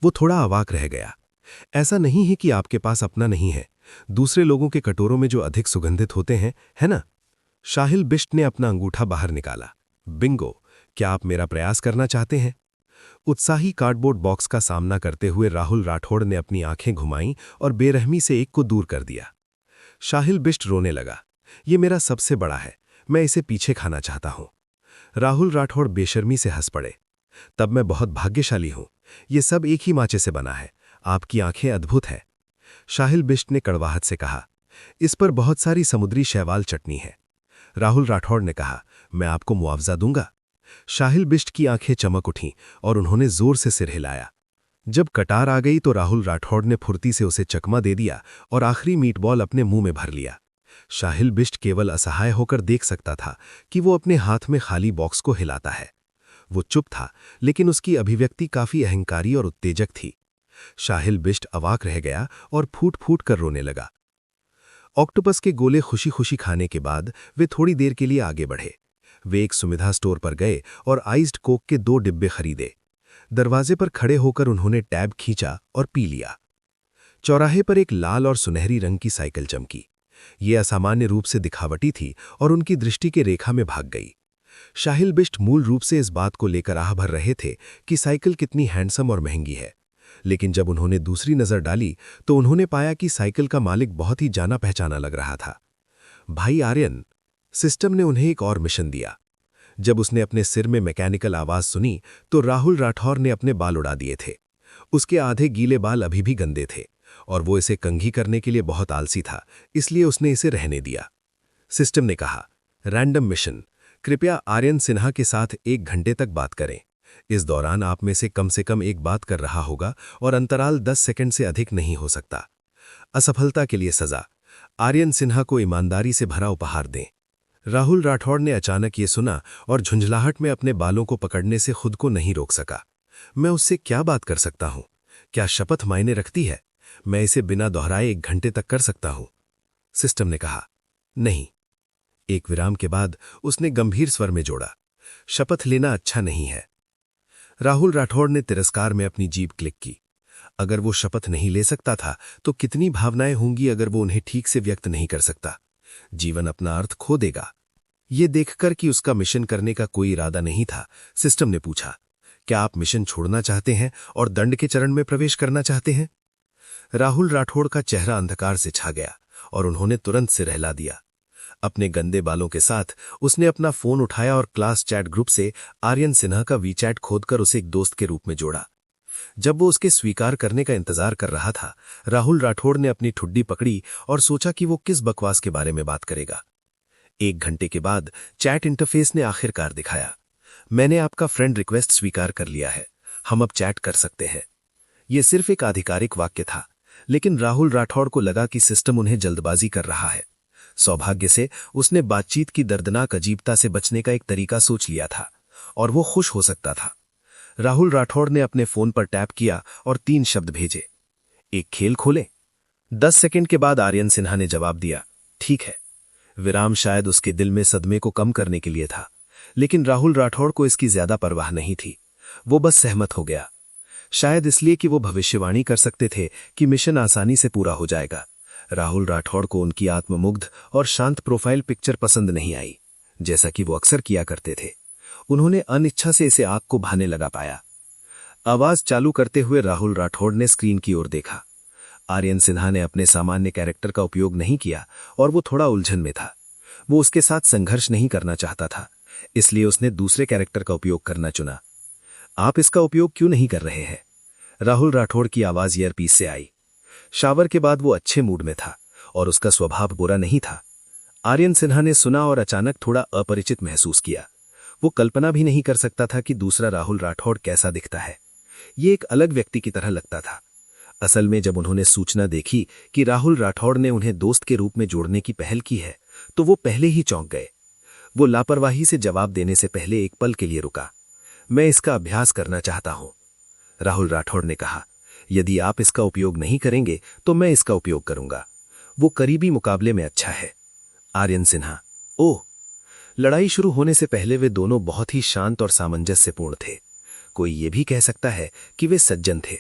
वो थोड़ा अवाक रह गया। ऐसा नहीं है कि आपके पास अपना नहीं है, दूसरे लोगों के कटोरों में जो अधिक सुगंधित होते हैं, है ना? शाहिल बिष्ट ने अपना अंगूठा बाहर निकाला। बिंगो, क्या आप मेरा प्रयास करना चाहते हैं? उत्साही कार्डबोर्ड बॉक्स का सामना करते हुए राहुल राठौड़ ने अपनी आंखें घुमाईं और बेरहमी से एक को दूर कर दिया। शाहिल बिष्ट रोने लगा। ये मेरा सबसे बड़ा है, मैं इसे पीछे खाना चाहता हूं। राहुल राठौड़ बेशर्मी से हंस पड़े। तब मैं बहुत भाग्यशाली हूं, ये सब एक ही माचे से बना है, आपकी आंखें अद्भुत हैं। शाहिल बिष्ट ने कड़वाहट से कहा, इस पर बहुत सारी समुद्री शैवाल चटनी है। राहुल राठौड़ ने कहा, मैं आपको मुआवजा दूंगा। शाहिल बिष्ट की आंखें चमक उठीं और उन्होंने जोर से सिर हिलाया। जब कटार आ गई तो राहुल राठौड़ ने फुर्ती से उसे चकमा दे दिया और आखिरी मीट बॉल अपने मुंह में भर लिया। शाहिल बिष्ट केवल असहाय होकर देख सकता था कि वो अपने हाथ में खाली बॉक्स को हिलाता है। वो चुप था, लेकिन उसकी अभिव्यक्ति काफी अहंकारी और उत्तेजक थी। शाहिल बिष्ट अवाक रह गया और फूट फूट कर रोने लगा। ऑक्टोपस के गोले खुशी खुशी खाने के बाद वे थोड़ी देर के लिए आगे बढ़े। वे एक सुविधा स्टोर पर गए और आइस्ड कोक के 2 डिब्बे खरीदे। दरवाजे पर खड़े होकर उन्होंने टैब खींचा और पी लिया। चौराहे पर एक लाल और सुनहरी रंग की साइकिल चमकी। ये असामान्य रूप से दिखावटी थी और उनकी दृष्टि के रेखा में भाग गई। शाहिल बिष्ट मूल रूप से इस बात को लेकर आह भर रहे थे कि साइकिल कितनी हैंडसम और महंगी है, लेकिन जब उन्होंने दूसरी नज़र डाली तो उन्होंने पाया कि साइकिल का मालिक बहुत ही जाना पहचाना लग रहा था। भाई आर्यन। सिस्टम ने उन्हें एक और मिशन दिया। जब उसने अपने सिर में मैकेनिकल आवाज सुनी तो राहुल राठौर ने अपने बाल उड़ा दिए थे। उसके आधे गीले बाल अभी भी गंदे थे और वो इसे कंघी करने के लिए बहुत आलसी था, इसलिए उसने इसे रहने दिया। सिस्टम ने कहा, रैंडम मिशन, कृपया आर्यन सिन्हा के साथ 1 घंटे तक बात करें। इस दौरान आप में से कम एक बात कर रहा होगा और अंतराल 10 सेकंड से अधिक नहीं हो सकता। असफलता के लिए सजा, आर्यन सिन्हा को ईमानदारी से भरा उपहार दें। राहुल राठौड़ ने अचानक ये सुना और झुंझलाहट में अपने बालों को पकड़ने से खुद को नहीं रोक सका। मैं उससे क्या बात कर सकता हूं? क्या शपथ मायने रखती है? मैं इसे बिना दोहराए 1 घंटे तक कर सकता हूं। सिस्टम ने कहा, नहीं। एक विराम के बाद उसने गंभीर स्वर में जोड़ा, शपथ लेना अच्छा नहीं है। राहुल राठौड़ ने तिरस्कार में अपनी जीभ क्लिक की। अगर वो शपथ नहीं ले सकता था तो कितनी भावनाएं होंगी अगर वो उन्हें ठीक से व्यक्त नहीं कर सकता। जीवन अपना अर्थ खो देगा। ये देखकर कि उसका मिशन करने का कोई इरादा नहीं था, सिस्टम ने पूछा, क्या आप मिशन छोड़ना चाहते हैं और दंड के चरण में प्रवेश करना चाहते हैं? राहुल राठौड़ का चेहरा अंधकार से छा गया और उन्होंने तुरंत सिर हिला दिया। अपने गंदे बालों के साथ उसने अपना फोन उठाया और क्लास चैट ग्रुप से आर्यन सिन्हा का वीचैट खोदकर उसे एक दोस्त के रूप में जोड़ा। जब वो उसके स्वीकार करने का इंतजार कर रहा था, राहुल राठौड़ ने अपनी ठुड्डी पकड़ी और सोचा कि वो किस बकवास के बारे में बात करेगा। 1 घंटे के बाद चैट इंटरफेस ने आखिरकार दिखाया, मैंने आपका फ्रेंड रिक्वेस्ट स्वीकार कर लिया है, हम अब चैट कर सकते हैं। यह सिर्फ एक आधिकारिक वाक्य था, लेकिन राहुल राठौड़ को लगा कि सिस्टम उन्हें जल्दबाजी कर रहा है। सौभाग्य से उसने बातचीत की दर्दनाक अजीबता से बचने का एक तरीका सोच लिया था और वो खुश हो सकता था। राहुल राठौड़ ने अपने फोन पर टैप किया और 3 शब्द भेजे, एक खेल खोले। 10 सेकंड के बाद आर्यन सिन्हा ने जवाब दिया, ठीक है। विराम शायद उसके दिल में सदमे को कम करने के लिए था, लेकिन राहुल राठौड़ को इसकी ज्यादा परवाह नहीं थी। वो बस सहमत हो गया, शायद इसलिए कि वो भविष्यवाणी कर सकते थे कि मिशन आसानी से पूरा हो जाएगा। राहुल राठौड़ को उनकी आत्ममुग्ध और शांत प्रोफाइल पिक्चर पसंद नहीं आई, जैसा कि वो अक्सर किया करते थे। उन्होंने अनिच्छा से इसे आग को भाने लगा पाया। आवाज चालू करते हुए राहुल राठौड़ ने स्क्रीन की ओर देखा। आर्यन सिन्हा ने अपने सामान्य कैरेक्टर का उपयोग नहीं किया और वो थोड़ा उलझन में था। वो उसके साथ संघर्ष नहीं करना चाहता था, इसलिए उसने दूसरे कैरेक्टर का उपयोग करना चुना। आप इसका उपयोग क्यों नहीं कर रहे हैं? राहुल राठौड़ की आवाज ईयरपीस से आई। शावर के बाद वो अच्छे मूड में था और उसका स्वभाव बुरा नहीं था। आर्यन सिन्हा ने सुना और अचानक थोड़ा अपरिचित महसूस किया। वो कल्पना भी नहीं कर सकता था कि दूसरा राहुल राठौड़ कैसा दिखता है। ये एक अलग व्यक्ति की तरह लगता था। असल में जब उन्होंने सूचना देखी कि राहुल राठौड़ ने उन्हें दोस्त के रूप में जोड़ने की पहल की है, तो वो पहले ही चौंक गए। वो लापरवाही से जवाब देने से पहले एक पल के लिए रुका। मैं इसका अभ्यास करना चाहता हूं, राहुल राठौड़ ने कहा। यदि आप इसका उपयोग नहीं करेंगे तो मैं इसका उपयोग करूंगा। वो करीबी मुकाबले में अच्छा है। आर्यन सिन्हा, ओह। लड़ाई शुरू होने से पहले वे दोनों बहुत ही शांत और सामंजस्यपूर्ण थे। कोई ये भी कह सकता है कि वे सज्जन थे।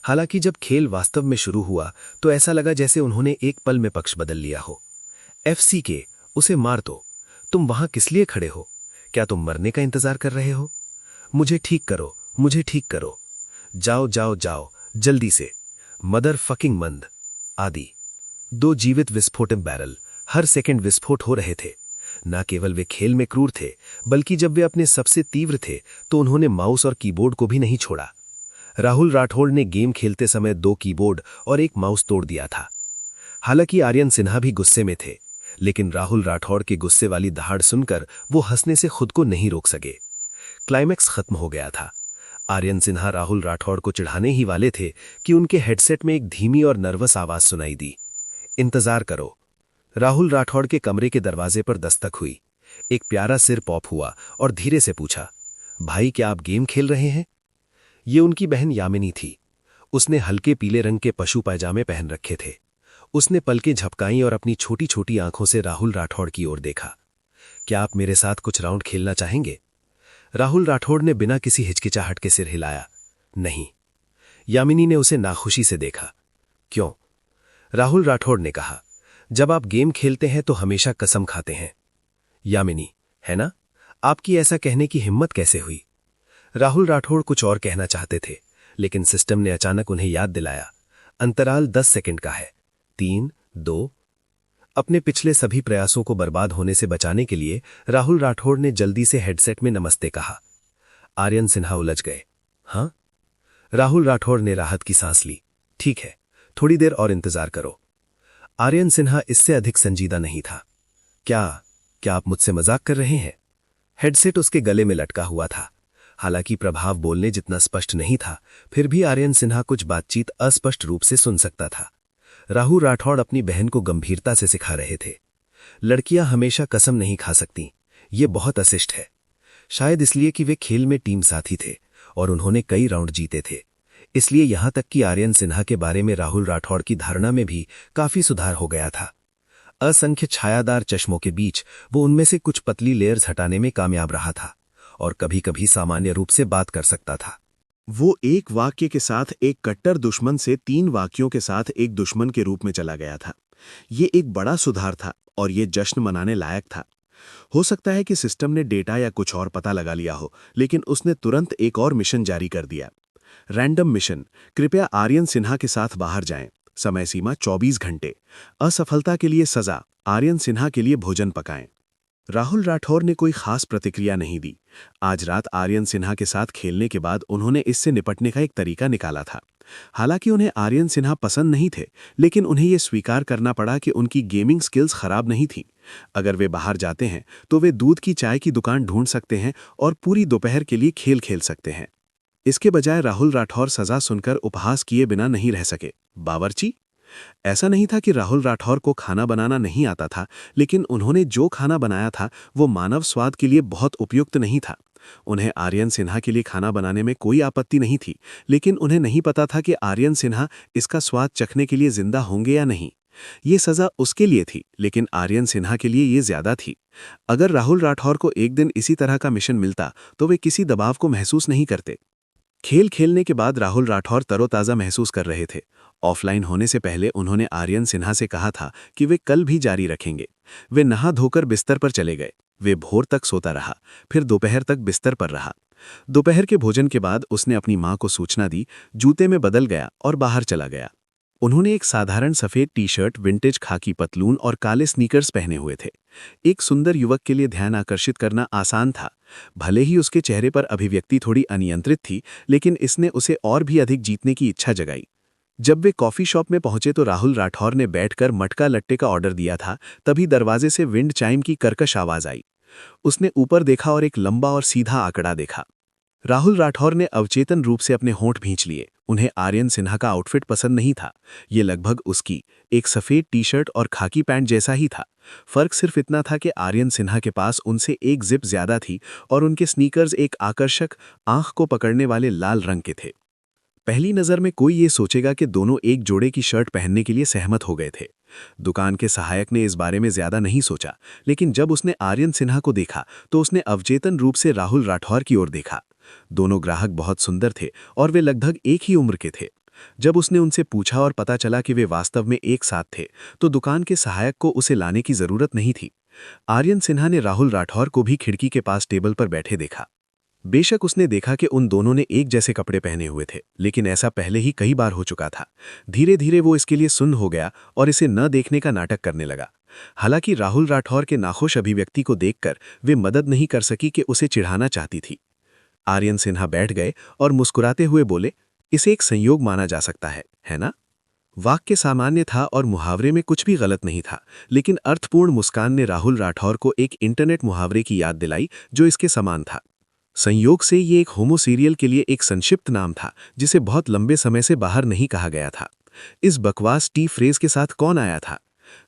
हालांकि जब खेल वास्तव में शुरू हुआ तो ऐसा लगा जैसे उन्होंने एक पल में पक्ष बदल लिया हो। FCK, उसे मार दो। तुम वहां किस लिए खड़े हो? क्या तुम मरने का इंतजार कर रहे हो? मुझे ठीक करो, मुझे ठीक करो। जाओ जाओ जाओ, जल्दी से। मदर फकिंग मंद आदि। 2 जीवित विस्फोटक बैरल, हर सेकंड विस्फोट हो रहे थे। न केवल वे खेल में क्रूर थे, बल्कि जब वे अपने सबसे तीव्र थे तो उन्होंने माउस और कीबोर्ड को भी नहीं छोड़ा। राहुल राठौड़ ने गेम खेलते समय 2 कीबोर्ड और 1 माउस तोड़ दिया था। हालांकि आर्यन सिन्हा भी गुस्से में थे, लेकिन राहुल राठौड़ के गुस्से वाली दहाड़ सुनकर वो हंसने से खुद को नहीं रोक सके। क्लाइमैक्स खत्म हो गया था। आर्यन सिन्हा राहुल राठौड़ को चिढ़ाने ही वाले थे कि उनके हेडसेट में एक धीमी और नर्वस आवाज सुनाई दी, इंतजार करो। राहुल राठौड़ के कमरे के दरवाजे पर दस्तक हुई। एक प्यारा सिर पॉप हुआ और धीरे से पूछा, भाई क्या आप गेम खेल रहे हैं? ये उनकी बहन यामिनी थी। उसने हल्के पीले रंग के पशु पैजामे पहन रखे थे। उसने पलकें झपकाईं और अपनी छोटी छोटी आंखों से राहुल राठौड़ की ओर देखा। क्या आप मेरे साथ कुछ राउंड खेलना चाहेंगे? राहुल राठौड़ ने बिना किसी हिचकिचाहट के सिर हिलाया, नहीं। यामिनी ने उसे नाखुशी से देखा। क्यों? राहुल राठौड़ ने कहा, जब आप गेम खेलते हैं तो हमेशा कसम खाते हैं। यामिनी, है ना? आपकी ऐसा कहने की हिम्मत कैसे हुई? राहुल राठौड़ कुछ और कहना चाहते थे, लेकिन सिस्टम ने अचानक उन्हें याद दिलाया, अंतराल 10 सेकंड का है। 3, 2। अपने पिछले सभी प्रयासों को बर्बाद होने से बचाने के लिए राहुल राठौड़ ने जल्दी से हेडसेट में नमस्ते कहा। आर्यन सिन्हा उलझ गए। हाँ? राहुल राठौड़ ने राहत की सांस ली। ठीक है, थोड़ी देर और इंतजार करो। आर्यन सिन्हा इससे अधिक संजीदा नहीं था। क्या आप मुझसे मजाक कर रहे हैं? हेडसेट उसके गले में लटका हुआ था। हालांकि प्रभाव बोलने जितना स्पष्ट नहीं था, फिर भी आर्यन सिन्हा कुछ बातचीत अस्पष्ट रूप से सुन सकता था। राहुल राठौड़ अपनी बहन को गंभीरता से सिखा रहे थे। लड़कियां हमेशा कसम नहीं खा सकती, ये बहुत अशिष्ट है। शायद इसलिए कि वे खेल में टीम साथी थे और उन्होंने कई राउंड जीते थे। इसलिए यहां तक कि आर्यन सिन्हा के बारे में राहुल राठौड़ की धारणा में भी काफी सुधार हो गया था। असंख्य छायादार चश्मों के बीच वो उनमें से कुछ पतली लेयर्स हटाने में कामयाब रहा था और कभी कभी सामान्य रूप से बात कर सकता था। वो एक वाक्य के साथ एक कट्टर दुश्मन से 3 वाक्यों के साथ एक दुश्मन के रूप में चला गया था। ये एक बड़ा सुधार था और ये जश्न मनाने लायक था। हो सकता है कि सिस्टम ने डेटा या कुछ और पता लगा लिया हो, लेकिन उसने तुरंत एक और मिशन जारी कर दिया। रैंडम मिशन, कृपया आर्यन सिन्हा के साथ बाहर जाएं। समय सीमा 24 घंटे। असफलता के लिए सजा, आर्यन सिन्हा के लिए भोजन पकाएं। राहुल राठौर ने कोई खास प्रतिक्रिया नहीं दी। आज रात आर्यन सिन्हा के साथ खेलने के बाद उन्होंने इससे निपटने का एक तरीका निकाला था। हालांकि उन्हें आर्यन सिन्हा पसंद नहीं थे, लेकिन उन्हें यह स्वीकार करना पड़ा कि उनकी गेमिंग स्किल्स खराब नहीं थीं। अगर वे बाहर जाते हैं तो वे दूध की चाय की दुकान ढूंढ सकते हैं और पूरी दोपहर के लिए खेल खेल सकते हैं। इसके बजाय राहुल राठौर सजा सुनकर उपहास किए बिना नहीं रह सके। बावर्ची? ऐसा नहीं था कि राहुल राठौर को खाना बनाना नहीं आता था, लेकिन उन्होंने जो खाना बनाया था वो मानव स्वाद के लिए बहुत उपयुक्त नहीं था। उन्हें आर्यन सिन्हा के लिए खाना बनाने में कोई आपत्ति नहीं थी, लेकिन उन्हें नहीं पता था कि आर्यन सिन्हा इसका स्वाद चखने के लिए जिंदा होंगे या नहीं। ये सजा उसके लिए थी, लेकिन आर्यन सिन्हा के लिए ये ज्यादा थी। अगर राहुल राठौर को एक दिन इसी तरह का मिशन मिलता तो वे किसी दबाव को महसूस नहीं करते। खेल खेलने के बाद राहुल राठौर तरोताज़ा महसूस कर रहे थे। ऑफलाइन होने से पहले उन्होंने आर्यन सिन्हा से कहा था कि वे कल भी जारी रखेंगे। वे नहा धोकर बिस्तर पर चले गए। वे भोर तक सोता रहा, फिर दोपहर तक बिस्तर पर रहा। दोपहर के भोजन के बाद उसने अपनी मां को सूचना दी, जूते में बदल गया और बाहर चला गया। उन्होंने एक साधारण सफेद टी-शर्ट, विंटेज खाकी पतलून और काले स्नीकर्स पहने हुए थे। एक सुंदर युवक के लिए ध्यान आकर्षित करना आसान था। भले ही उसके चेहरे पर अभिव्यक्ति थोड़ी अनियंत्रित थी, लेकिन इसने उसे और भी अधिक जीतने की इच्छा जगाई। जब वे कॉफी शॉप में पहुंचे तो राहुल राठौर ने बैठकर मटका लट्टे का ऑर्डर दिया था। तभी दरवाजे से विंड चाइम की कर्कश आवाज आई। उसने ऊपर देखा और एक लंबा और सीधा आंकड़ा देखा। राहुल राठौर ने अवचेतन रूप से अपने होंठ भींच लिए। उन्हें आर्यन सिन्हा का आउटफिट पसंद नहीं था। ये लगभग उसकी एक सफेद टी-शर्ट और खाकी पैंट जैसा ही था। फर्क सिर्फ इतना था कि आर्यन सिन्हा के पास उनसे एक जिप ज्यादा थी और उनके स्नीकर्स एक आकर्षक, आंख को पकड़ने वाले लाल रंग के थे। पहली नजर में कोई ये सोचेगा कि दोनों एक जोड़े की शर्ट पहनने के लिए सहमत हो गए थे। दुकान के सहायक ने इस बारे में ज्यादा नहीं सोचा, लेकिन जब उसने आर्यन सिन्हा को देखा तो उसने अवचेतन रूप से राहुल राठौर की ओर देखा। दोनों ग्राहक बहुत सुंदर थे और वे लगभग एक ही उम्र के थे। जब उसने उनसे पूछा और पता चला कि वे वास्तव में एक साथ थे, तो दुकान के सहायक को उसे लाने की जरूरत नहीं थी। आर्यन सिन्हा ने राहुल राठौर को भी खिड़की के पास टेबल पर बैठे देखा। बेशक उसने देखा कि उन दोनों ने एक जैसे कपड़े पहने हुए थे, लेकिन ऐसा पहले ही कई बार हो चुका था। धीरे धीरे वो इसके लिए सुन्न हो गया और इसे न देखने का नाटक करने लगा। हालांकि राहुल राठौर के नाखुश अभिव्यक्ति को देखकर वे मदद नहीं कर सकी कि उसे चिढ़ाना चाहती थी। आर्यन सिन्हा बैठ गए और मुस्कुराते हुए बोले, इसे एक संयोग माना जा सकता है ना? वाक्य सामान्य था और मुहावरे में कुछ भी गलत नहीं था, लेकिन अर्थपूर्ण मुस्कान ने राहुल राठौर को एक इंटरनेट मुहावरे की याद दिलाई जो इसके समान था। संयोग से ये एक होमो सीरियल के लिए एक संक्षिप्त नाम था जिसे बहुत लंबे समय से बाहर नहीं कहा गया था। इस बकवास टी फ्रेज के साथ कौन आया था?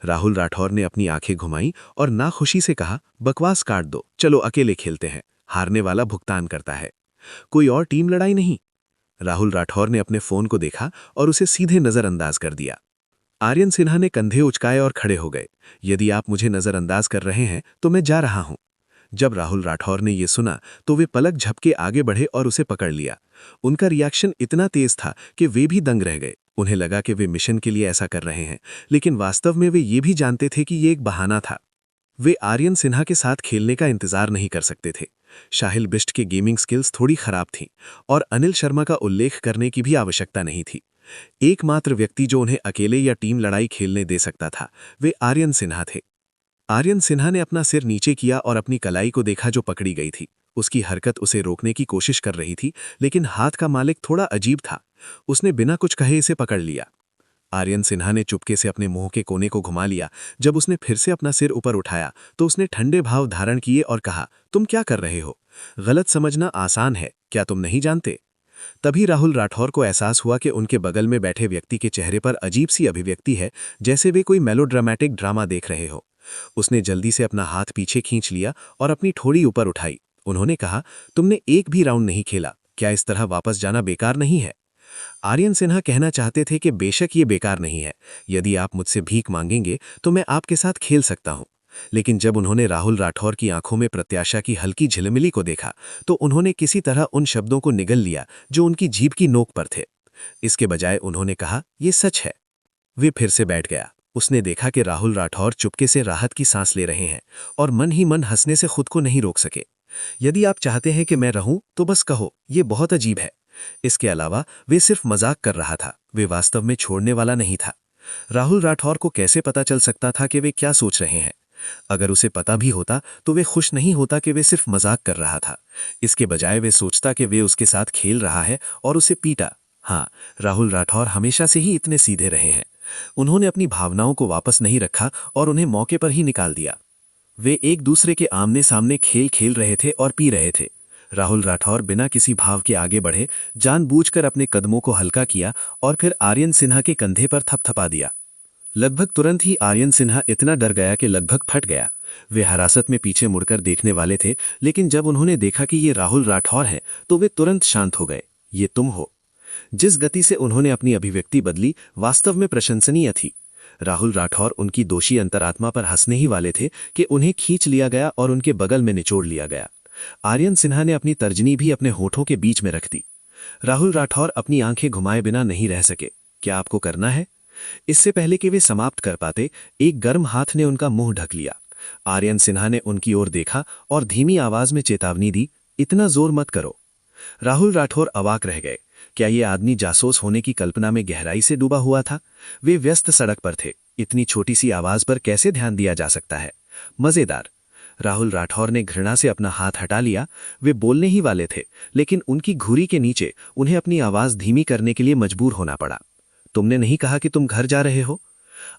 राहुल राठौर ने अपनी आंखें घुमाई और नाखुशी से कहा, बकवास काट दो, चलो अकेले खेलते हैं। हारने वाला भुगतान करता है। कोई और टीम लड़ाई नहीं। राहुल राठौर ने अपने फोन को देखा और उसे सीधे नजरअंदाज कर दिया। आर्यन सिन्हा ने कंधे उचकाए और खड़े हो गए। यदि आप मुझे नजरअंदाज कर रहे हैं तो मैं जा रहा हूं। जब राहुल राठौर ने यह सुना तो वे पलक झपके आगे बढ़े और उसे पकड़ लिया। उनका रिएक्शन इतना तेज था कि वे भी दंग रह गए। उन्हें लगा कि वे मिशन के लिए ऐसा कर रहे हैं, लेकिन वास्तव में वे ये भी जानते थे कि ये एक बहाना था। वे आर्यन सिन्हा के साथ खेलने का इंतजार नहीं कर सकते थे। शाहिल बिष्ट के गेमिंग स्किल्स थोड़ी खराब थीं और अनिल शर्मा का उल्लेख करने की भी आवश्यकता नहीं थी। एकमात्र व्यक्ति जो उन्हें अकेले या टीम लड़ाई खेलने दे सकता था, वे आर्यन सिन्हा थे। आर्यन सिन्हा ने अपना सिर नीचे किया और अपनी कलाई को देखा जो पकड़ी गई थी। उसकी हरकत उसे रोकने की कोशिश कर रही थी, लेकिन हाथ का मालिक थोड़ा अजीब था। उसने बिना कुछ कहे इसे पकड़ लिया। आर्यन सिन्हा ने चुपके से अपने मुंह के कोने को घुमा लिया। जब उसने फिर से अपना सिर ऊपर उठाया तो उसने ठंडे भाव धारण किए और कहा, तुम क्या कर रहे हो? गलत समझना आसान है, क्या तुम नहीं जानते? तभी राहुल राठौर को एहसास हुआ कि उनके बगल में बैठे व्यक्ति के चेहरे पर अजीब सी अभिव्यक्ति है, जैसे वे कोई मेलोड्रामेटिक ड्रामा देख रहे हो। उसने जल्दी से अपना हाथ पीछे खींच लिया और अपनी ठोड़ी ऊपर उठाई। उन्होंने कहा, तुमने एक भी राउंड नहीं खेला, क्या इस तरह वापस जाना बेकार नहीं है? आर्यन सिन्हा कहना चाहते थे कि बेशक ये बेकार नहीं है, यदि आप मुझसे भीख मांगेंगे तो मैं आपके साथ खेल सकता हूं। लेकिन जब उन्होंने राहुल राठौर की आंखों में प्रत्याशा की हल्की झिलमिली को देखा तो उन्होंने किसी तरह उन शब्दों को निगल लिया जो उनकी जीभ की नोक पर थे। इसके बजाय उन्होंने कहा, ये सच है। वे फिर से बैठ गया। उसने देखा कि राहुल राठौर चुपके से राहत की सांस ले रहे हैं और मन ही मन हंसने से खुद को नहीं रोक सके। यदि आप चाहते हैं कि मैं रहूं तो बस कहो, ये बहुत अजीब है। इसके अलावा वे सिर्फ मजाक कर रहा था, वे वास्तव में छोड़ने वाला नहीं था। राहुल राठौर को कैसे पता चल सकता था कि वे क्या सोच रहे हैं? अगर उसे पता भी होता तो वे खुश नहीं होता कि वे सिर्फ मजाक कर रहा था। इसके बजाय वे सोचता कि वे उसके साथ खेल रहा है और उसे पीटा। हाँ, राहुल राठौर हमेशा से ही इतने सीधे रहे हैं। उन्होंने अपनी भावनाओं को वापस नहीं रखा और उन्हें मौके पर ही निकाल दिया। वे एक दूसरे के आमने सामने खेल खेल रहे थे और पी रहे थे। राहुल राठौर बिना किसी भाव के आगे बढ़े, जानबूझकर अपने कदमों को हल्का किया और फिर आर्यन सिन्हा के कंधे पर थपथपा दिया। लगभग तुरंत ही आर्यन सिन्हा इतना डर गया कि लगभग फट गया। वे हिरासत में पीछे मुड़कर देखने वाले थे, लेकिन जब उन्होंने देखा कि ये राहुल राठौर हैं तो वे तुरंत शांत हो गए। ये तुम हो? जिस गति से उन्होंने अपनी अभिव्यक्ति बदली वास्तव में प्रशंसनीय थी। राहुल राठौर उनकी दोषी अंतरात्मा पर हंसने ही वाले थे कि उन्हें खींच लिया गया और उनके बगल में निचोड़ लिया गया। आर्यन सिन्हा ने अपनी तर्जनी भी अपने होठों के बीच में रख दी। राहुल राठौर अपनी आंखें घुमाए बिना नहीं रह सके। क्या आपको करना है? इससे पहले कि वे समाप्त कर पाते, एक गर्म हाथ ने उनका मुंह ढक लिया। आर्यन सिन्हा ने उनकी ओर देखा और धीमी आवाज में चेतावनी दी, इतना जोर मत करो। राहुल राठौर अवाक रह गए। क्या ये आदमी जासूस होने की कल्पना में गहराई से डूबा हुआ था? वे व्यस्त सड़क पर थे, इतनी छोटी सी आवाज पर कैसे ध्यान दिया जा सकता है? मजेदार। राहुल राठौर ने घृणा से अपना हाथ हटा लिया। वे बोलने ही वाले थे, लेकिन उनकी घुरी के नीचे उन्हें अपनी आवाज धीमी करने के लिए मजबूर होना पड़ा। तुमने नहीं कहा कि तुम घर जा रहे हो?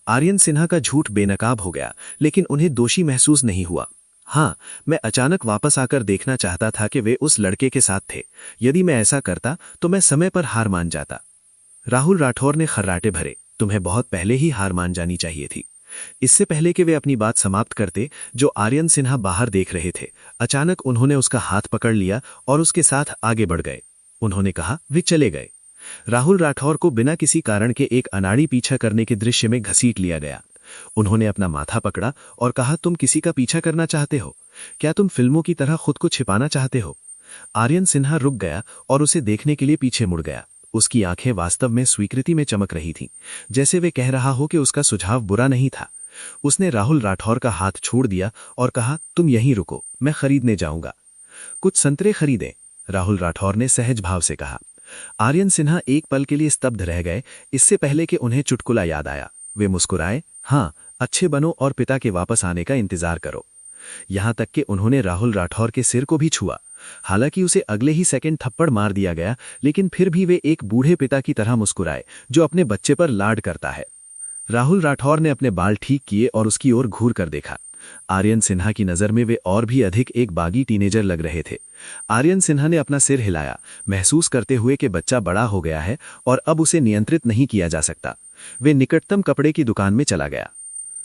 आर्यन सिन्हा का झूठ बेनकाब हो गया, लेकिन उन्हें दोषी महसूस नहीं हुआ। हाँ, मैं अचानक वापस आकर देखना चाहता था कि वे उस लड़के के साथ थे। यदि मैं ऐसा करता तो मैं समय पर हार मान जाता। राहुल राठौर ने खर्राटे भरे। तुम्हें बहुत पहले ही हार मान जानी चाहिए थी। इससे पहले कि वे अपनी बात समाप्त करते, जो आर्यन सिन्हा बाहर देख रहे थे, अचानक उन्होंने उसका हाथ पकड़ लिया और उसके साथ आगे बढ़ गए। उन्होंने कहा, वे चले गए। राहुल राठौर को बिना किसी कारण के एक अनाड़ी पीछा करने के दृश्य में घसीट लिया गया। उन्होंने अपना माथा पकड़ा और कहा, तुम किसी का पीछा करना चाहते हो? क्या तुम फिल्मों की तरह खुद को छिपाना चाहते हो? आर्यन सिन्हा रुक गया और उसे देखने के लिए पीछे मुड़ गया। उसकी आंखें वास्तव में स्वीकृति में चमक रही थीं, जैसे वे कह रहा हो कि उसका सुझाव बुरा नहीं था। उसने राहुल राठौर का हाथ छोड़ दिया और कहा, तुम यहीं रुको, मैं खरीदने जाऊंगा। कुछ संतरे खरीदें, राहुल राठौर ने सहज भाव से कहा। आर्यन सिन्हा एक पल के लिए स्तब्ध रह गए, इससे पहले कि उन्हें चुटकुला याद आया। वे मुस्कुराए, हाँ, अच्छे बनो और पिता के वापस आने का इंतजार करो। यहां तक कि उन्होंने राहुल राठौर के सिर को भी छुआ। हालांकि उसे अगले ही सेकंड थप्पड़ मार दिया गया, लेकिन फिर भी वे एक बूढ़े पिता की तरह मुस्कुराए जो अपने बच्चे पर लाड करता है। राहुल राठौर ने अपने बाल ठीक किए और उसकी ओर घूर कर देखा। आर्यन सिन्हा की नजर में वे और भी अधिक एक बागी टीनेजर लग रहे थे। आर्यन सिन्हा ने अपना सिर हिलाया, महसूस करते हुए कि बच्चा बड़ा हो गया है और अब उसे नियंत्रित नहीं किया जा सकता। वे निकटतम कपड़े की दुकान में चला गया।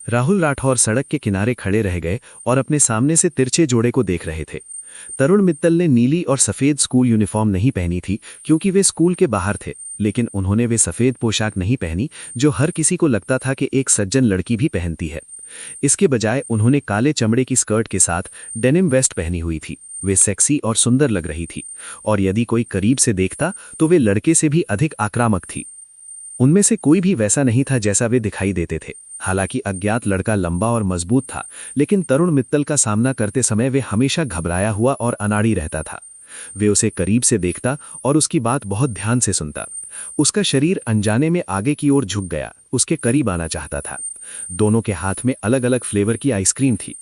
राहुल राठौर सड़क के किनारे खड़े रह गए और अपने सामने से तिरछे जोड़े को देख रहे थे। तरुण मित्तल ने नीली और सफेद स्कूल यूनिफॉर्म नहीं पहनी थी क्योंकि वे स्कूल के बाहर थे, लेकिन उन्होंने वे सफेद पोशाक नहीं पहनी जो हर किसी को लगता था कि एक सज्जन लड़की भी पहनती है। इसके बजाय उन्होंने काले चमड़े की स्कर्ट के साथ डेनिम वेस्ट पहनी हुई थी। वे सेक्सी और सुंदर लग रही थी, और यदि कोई करीब से देखता तो वे लड़के से भी अधिक आक्रामक थी। उनमें से कोई भी वैसा नहीं था जैसा वे दिखाई देते थे। हालांकि अज्ञात लड़का लंबा और मजबूत था, लेकिन तरुण मित्तल का सामना करते समय वे हमेशा घबराया हुआ और अनाड़ी रहता था। वे उसे करीब से देखता और उसकी बात बहुत ध्यान से सुनता। उसका शरीर अनजाने में आगे की ओर झुक गया, उसके करीब आना चाहता था। दोनों के हाथ में अलग अलग फ्लेवर की आइसक्रीम थी।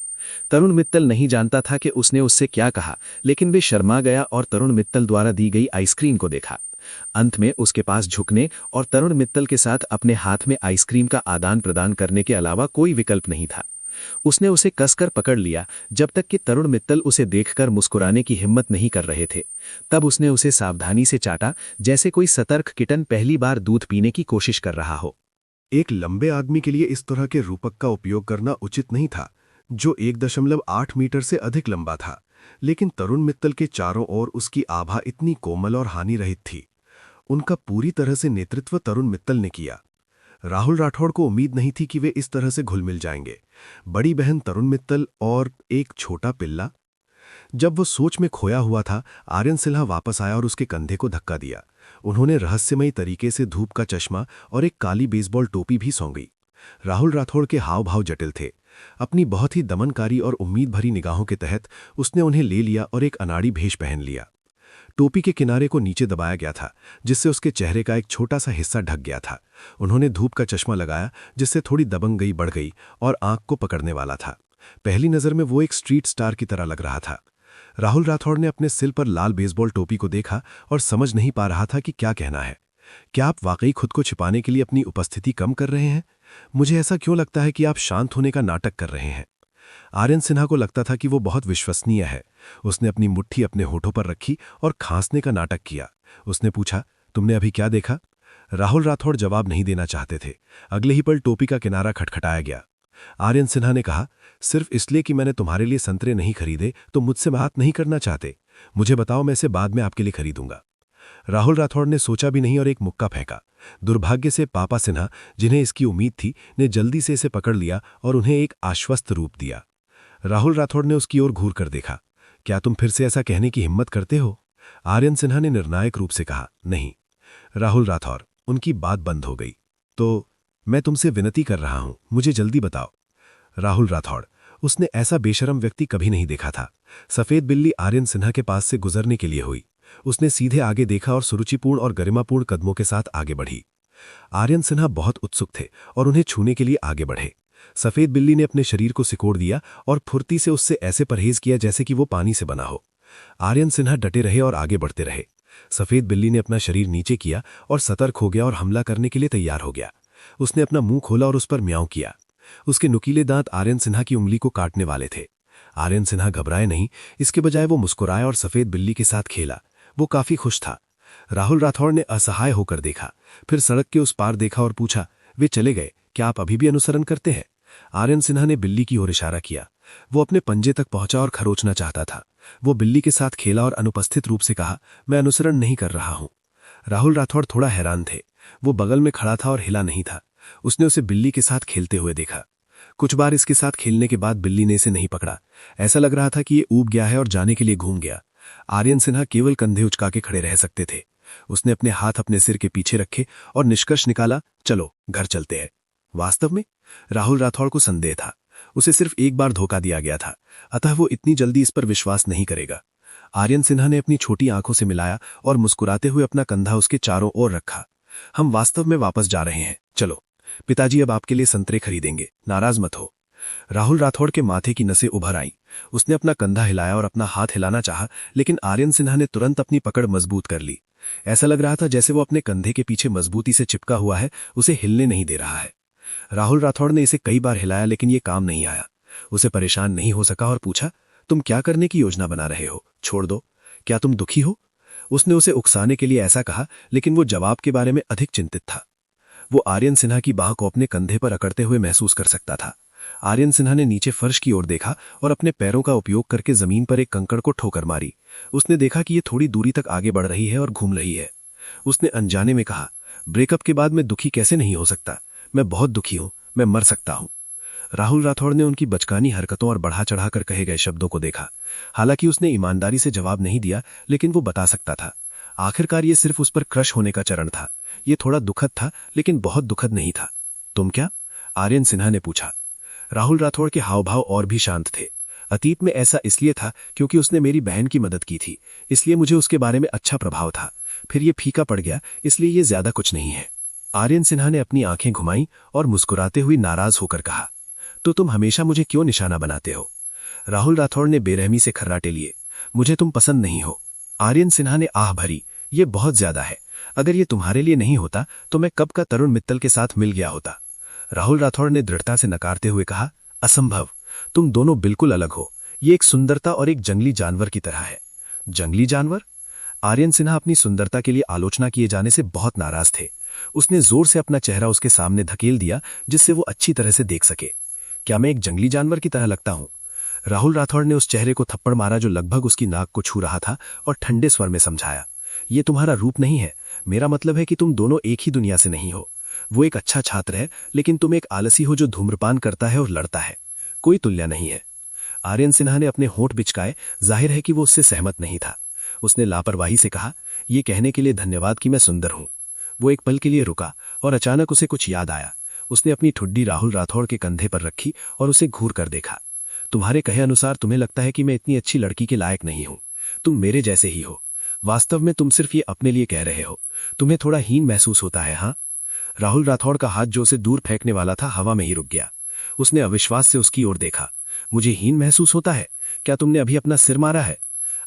तरुण मित्तल नहीं जानता था कि उसने उससे क्या कहा, लेकिन वे शर्मा गया और तरुण मित्तल द्वारा दी गई आइसक्रीम को देखा। अंत में उसके पास झुकने और तरुण मित्तल के साथ अपने हाथ में आइसक्रीम का आदान प्रदान करने के अलावा कोई विकल्प नहीं था। उसने उसे कसकर पकड़ लिया जब तक कि तरुण मित्तल उसे देखकर मुस्कुराने की हिम्मत नहीं कर रहे थे। तब उसने उसे सावधानी से चाटा, जैसे कोई सतर्क किटन पहली बार दूध पीने की कोशिश कर रहा हो। एक लंबे आदमी के लिए इस तरह के रूपक का उपयोग करना उचित नहीं था, जो 1.8 मीटर से अधिक लंबा था। लेकिन तरुण मित्तल के चारों ओर उसकी आभा इतनी कोमल और हानि रहित थी। उनका पूरी तरह से नेतृत्व तरुण मित्तल ने किया। राहुल राठौड़ को उम्मीद नहीं थी कि वे इस तरह से घुल मिल जाएंगे। बड़ी बहन तरुण मित्तल और एक छोटा पिल्ला। जब वो सोच में खोया हुआ था, आर्यन सिन्हा वापस आया और उसके कंधे को धक्का दिया। उन्होंने रहस्यमयी तरीके से धूप का चश्मा और एक काली बेसबॉल टोपी भी सौंपी। राहुल राठौड़ के हाव भाव जटिल थे। अपनी बहुत ही दमनकारी और उम्मीद भरी निगाहों के तहत उसने उन्हें ले लिया और एक अनाड़ी भेष पहन लिया। टोपी के किनारे को नीचे दबाया गया था, जिससे उसके चेहरे का एक छोटा सा हिस्सा ढक गया था। उन्होंने धूप का चश्मा लगाया, जिससे थोड़ी दबंगई बढ़ गई और आंख को पकड़ने वाला था। पहली नज़र में वो एक स्ट्रीट स्टार की तरह लग रहा था। राहुल राठौड़ ने अपने सिर पर लाल बेसबॉल टोपी को देखा और समझ नहीं पा रहा था कि क्या कहना है। क्या आप वाकई खुद को छिपाने के लिए अपनी उपस्थिति कम कर रहे हैं? मुझे ऐसा क्यों लगता है कि आप शांत होने का नाटक कर रहे हैं। आर्यन सिन्हा को लगता था कि वो बहुत विश्वसनीय है। उसने अपनी मुट्ठी अपने होठों पर रखी और खांसने का नाटक किया। उसने पूछा, तुमने अभी क्या देखा? राहुल राठौड़ जवाब नहीं देना चाहते थे। अगले ही पल टोपी का किनारा खटखटाया गया। आर्यन सिन्हा ने कहा, सिर्फ इसलिए कि मैंने तुम्हारे लिए संतरे नहीं खरीदे तो मुझसे बात नहीं करना चाहते? मुझे बताओ, मैं इसे बाद में आपके लिए खरीदूंगा। राहुल राठौड़ ने सोचा भी नहीं और एक मुक्का फेंका। दुर्भाग्य से पापा सिन्हा, जिन्हें इसकी उम्मीद थी, ने जल्दी से इसे पकड़ लिया और उन्हें एक आश्वस्त रूप दिया। राहुल राठौड़ ने उसकी ओर घूर कर देखा। क्या तुम फिर से ऐसा कहने की हिम्मत करते हो? आर्यन सिन्हा ने निर्णायक रूप से कहा, नहीं। राहुल राठौड़, उनकी बात बंद हो गई। तो मैं तुमसे विनती कर रहा हूं, मुझे जल्दी बताओ। राहुल राठौड़, उसने ऐसा बेशरम व्यक्ति कभी नहीं देखा था। सफेद बिल्ली आर्यन सिन्हा के पास से गुजरने के लिए हुई। उसने सीधे आगे देखा और सुरुचिपूर्ण और गरिमापूर्ण कदमों के साथ आगे बढ़ी। आर्यन सिन्हा बहुत उत्सुक थे और उन्हें छूने के लिए आगे बढ़े। सफेद बिल्ली ने अपने शरीर को सिकोड़ दिया और फुर्ती से उससे ऐसे परहेज किया जैसे कि वो पानी से बना हो। आर्यन सिन्हा डटे रहे और आगे बढ़ते रहे। सफेद बिल्ली ने अपना शरीर नीचे किया और सतर्क हो गया और हमला करने के लिए तैयार हो गया। उसने अपना मुंह खोला और उस पर म्याऊं किया। उसके नुकीले दांत आर्यन सिन्हा की उंगली को काटने वाले थे। आर्यन सिन्हा घबराए नहीं, इसके बजाय वो मुस्कुराया और सफेद बिल्ली के साथ खेला। वो काफी खुश था। राहुल राठौड़ ने असहाय होकर देखा, फिर सड़क के उस पार देखा और पूछा, वे चले गए, क्या आप अभी भी अनुसरण करते हैं? आर्यन सिन्हा ने बिल्ली की ओर इशारा किया। वो अपने पंजे तक पहुंचा और खरोचना चाहता था। वो बिल्ली के साथ खेला और अनुपस्थित रूप से कहा, मैं अनुसरण नहीं कर रहा हूं। राहुल राठौड़ थोड़ा हैरान थे। वो बगल में खड़ा था और हिला नहीं था। उसने उसे बिल्ली के साथ खेलते हुए देखा। कुछ बार इसके साथ खेलने के बाद बिल्ली ने इसे नहीं पकड़ा। ऐसा लग रहा था कि ये ऊब गया है और जाने के लिए घूम गया। आर्यन सिन्हा केवल कंधे उचका के खड़े रह सकते थे। उसने अपने हाथ अपने सिर के पीछे रखे और निष्कर्ष निकाला, चलो घर चलते हैं। वास्तव में राहुल राठौड़ को संदेह था। उसे सिर्फ एक बार धोखा दिया गया था, अतः वो इतनी जल्दी इस पर विश्वास नहीं करेगा। आर्यन सिन्हा ने अपनी छोटी आंखों से मिलाया और मुस्कुराते हुए अपना कंधा उसके चारों ओर रखा। हम वास्तव में वापस जा रहे हैं, चलो। पिताजी अब आपके लिए संतरे खरीदेंगे, नाराज मत हो। राहुल राठौड़ के माथे की नसें उभर आईं। उसने अपना कंधा हिलाया और अपना हाथ हिलाना चाहा, लेकिन आर्यन सिन्हा ने तुरंत अपनी पकड़ मजबूत कर ली। ऐसा लग रहा था जैसे वो अपने कंधे के पीछे मजबूती से चिपका हुआ है, उसे हिलने नहीं दे रहा है। राहुल राठौड़ ने इसे कई बार हिलाया, लेकिन ये काम नहीं आया। उसे परेशान नहीं हो सका और पूछा, तुम क्या करने की योजना बना रहे हो? छोड़ दो। क्या तुम दुखी हो? उसने उसे उकसाने के लिए ऐसा कहा, लेकिन वो जवाब के बारे में अधिक चिंतित था। वो आर्यन सिन्हा की बाह को अपने कंधे पर अकड़ते हुए महसूस कर सकता था। आर्यन सिन्हा ने नीचे फर्श की ओर देखा और अपने पैरों का उपयोग करके जमीन पर एक कंकड़ को ठोकर मारी। उसने देखा कि ये थोड़ी दूरी तक आगे बढ़ रही है और घूम रही है। उसने अनजाने में कहा, ब्रेकअप के बाद मैं दुखी कैसे नहीं हो सकता? मैं बहुत दुखी हूं, मैं मर सकता हूं। राहुल राठौड़ ने उनकी बचकानी हरकतों और बढ़ा चढ़ाकर कहे गए शब्दों को देखा। हालांकि उसने ईमानदारी से जवाब नहीं दिया, लेकिन वो बता सकता था। आखिरकार ये सिर्फ उस पर क्रश होने का चरण था। ये थोड़ा दुखद था, लेकिन बहुत दुखद नहीं था। तुम क्या? आर्यन सिन्हा ने पूछा। राहुल राठौड़ के हाव भाव और भी शांत थे। अतीत में ऐसा इसलिए था क्योंकि उसने मेरी बहन की मदद की थी, इसलिए मुझे उसके बारे में अच्छा प्रभाव था। फिर ये फीका पड़ गया, इसलिए ये ज्यादा कुछ नहीं है। आर्यन सिन्हा ने अपनी आंखें घुमाई और मुस्कुराते हुए नाराज होकर कहा, तो तुम हमेशा मुझे क्यों निशाना बनाते हो? राहुल राठौड़ ने बेरहमी से खर्राटे लिए। मुझे तुम पसंद नहीं हो। आर्यन सिन्हा ने आह भरी, ये बहुत ज्यादा है। अगर ये तुम्हारे लिए नहीं होता तो मैं कब का तरुण मित्तल के साथ मिल गया होता। राहुल राठौड़ ने दृढ़ता से नकारते हुए कहा, असंभव, तुम दोनों बिल्कुल अलग हो। ये एक सुंदरता और एक जंगली जानवर की तरह है। जंगली जानवर? आर्यन सिन्हा अपनी सुंदरता के लिए आलोचना किए जाने से बहुत नाराज थे। उसने जोर से अपना चेहरा उसके सामने धकेल दिया जिससे वो अच्छी तरह से देख सके। क्या मैं एक जंगली जानवर की तरह लगता हूं? राहुल राठौड़ ने उस चेहरे को थप्पड़ मारा जो लगभग उसकी नाक को छू रहा था और ठंडे स्वर में समझाया, ये तुम्हारा रूप नहीं है। मेरा मतलब है कि तुम दोनों एक ही दुनिया से नहीं हो। वो एक अच्छा छात्र है, लेकिन तुम एक आलसी हो जो धूम्रपान करता है और लड़ता है। कोई तुल्य नहीं है। आर्यन सिन्हा ने अपने होंठ बिचकाए। जाहिर है कि वो उससे सहमत नहीं था। उसने लापरवाही से कहा, यह कहने के लिए धन्यवाद कि मैं सुंदर हूं। वो एक पल के लिए रुका और अचानक उसे कुछ याद आया। उसने अपनी ठुड्डी राहुल राठौड़ के कंधे पर रखी और उसे घूर कर देखा। तुम्हारे कहे अनुसार तुम्हें लगता है कि मैं इतनी अच्छी लड़की के लायक नहीं हूं। तुम मेरे जैसे ही हो। वास्तव में तुम सिर्फ ये अपने लिए कह रहे हो। तुम्हें थोड़ा हीन महसूस होता है, हाँ? राहुल राठौड़ का हाथ जो उसे दूर फेंकने वाला था हवा में ही रुक गया। उसने अविश्वास से उसकी ओर देखा। मुझे हीन महसूस होता है? क्या तुमने अभी अपना सिर मारा है?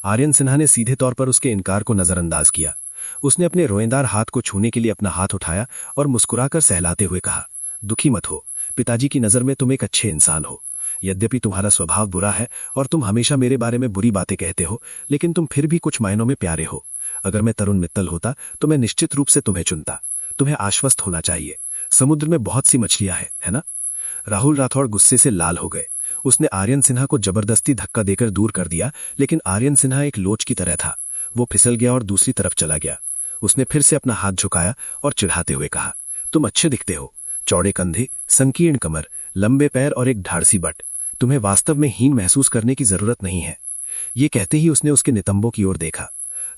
आर्यन सिन्हा ने सीधे तौर पर उसके इनकार को नजरअंदाज किया। उसने अपने रोएंदार हाथ को छूने के लिए अपना हाथ उठाया और मुस्कुराकर सहलाते हुए कहा, दुखी मत हो। पिताजी की नजर में तुम एक अच्छे इंसान हो। यद्यपि तुम्हारा स्वभाव बुरा है और तुम हमेशा मेरे बारे में बुरी बातें कहते हो, लेकिन तुम फिर भी कुछ मायनों में प्यारे हो। अगर मैं तरुण मित्तल होता तो मैं निश्चित रूप से तुम्हें चुनता। तुम्हें आश्वस्त होना चाहिए। समुद्र में बहुत सी मछलियां हैं, है ना? राहुल राठौड़ गुस्से से लाल हो गए। उसने आर्यन सिन्हा को जबरदस्ती धक्का देकर दूर कर दिया, लेकिन आर्यन सिन्हा एक लोच की तरह था। वो फिसल गया और दूसरी तरफ चला गया। उसने फिर से अपना हाथ झुकाया और चिढ़ाते हुए कहा, तुम अच्छे दिखते हो। चौड़े कंधे, संकीर्ण कमर, लंबे पैर और एक ढाढ़सी बट। तुम्हें वास्तव में हीन महसूस करने की जरूरत नहीं है। ये कहते ही उसने उसके नितंबों की ओर देखा।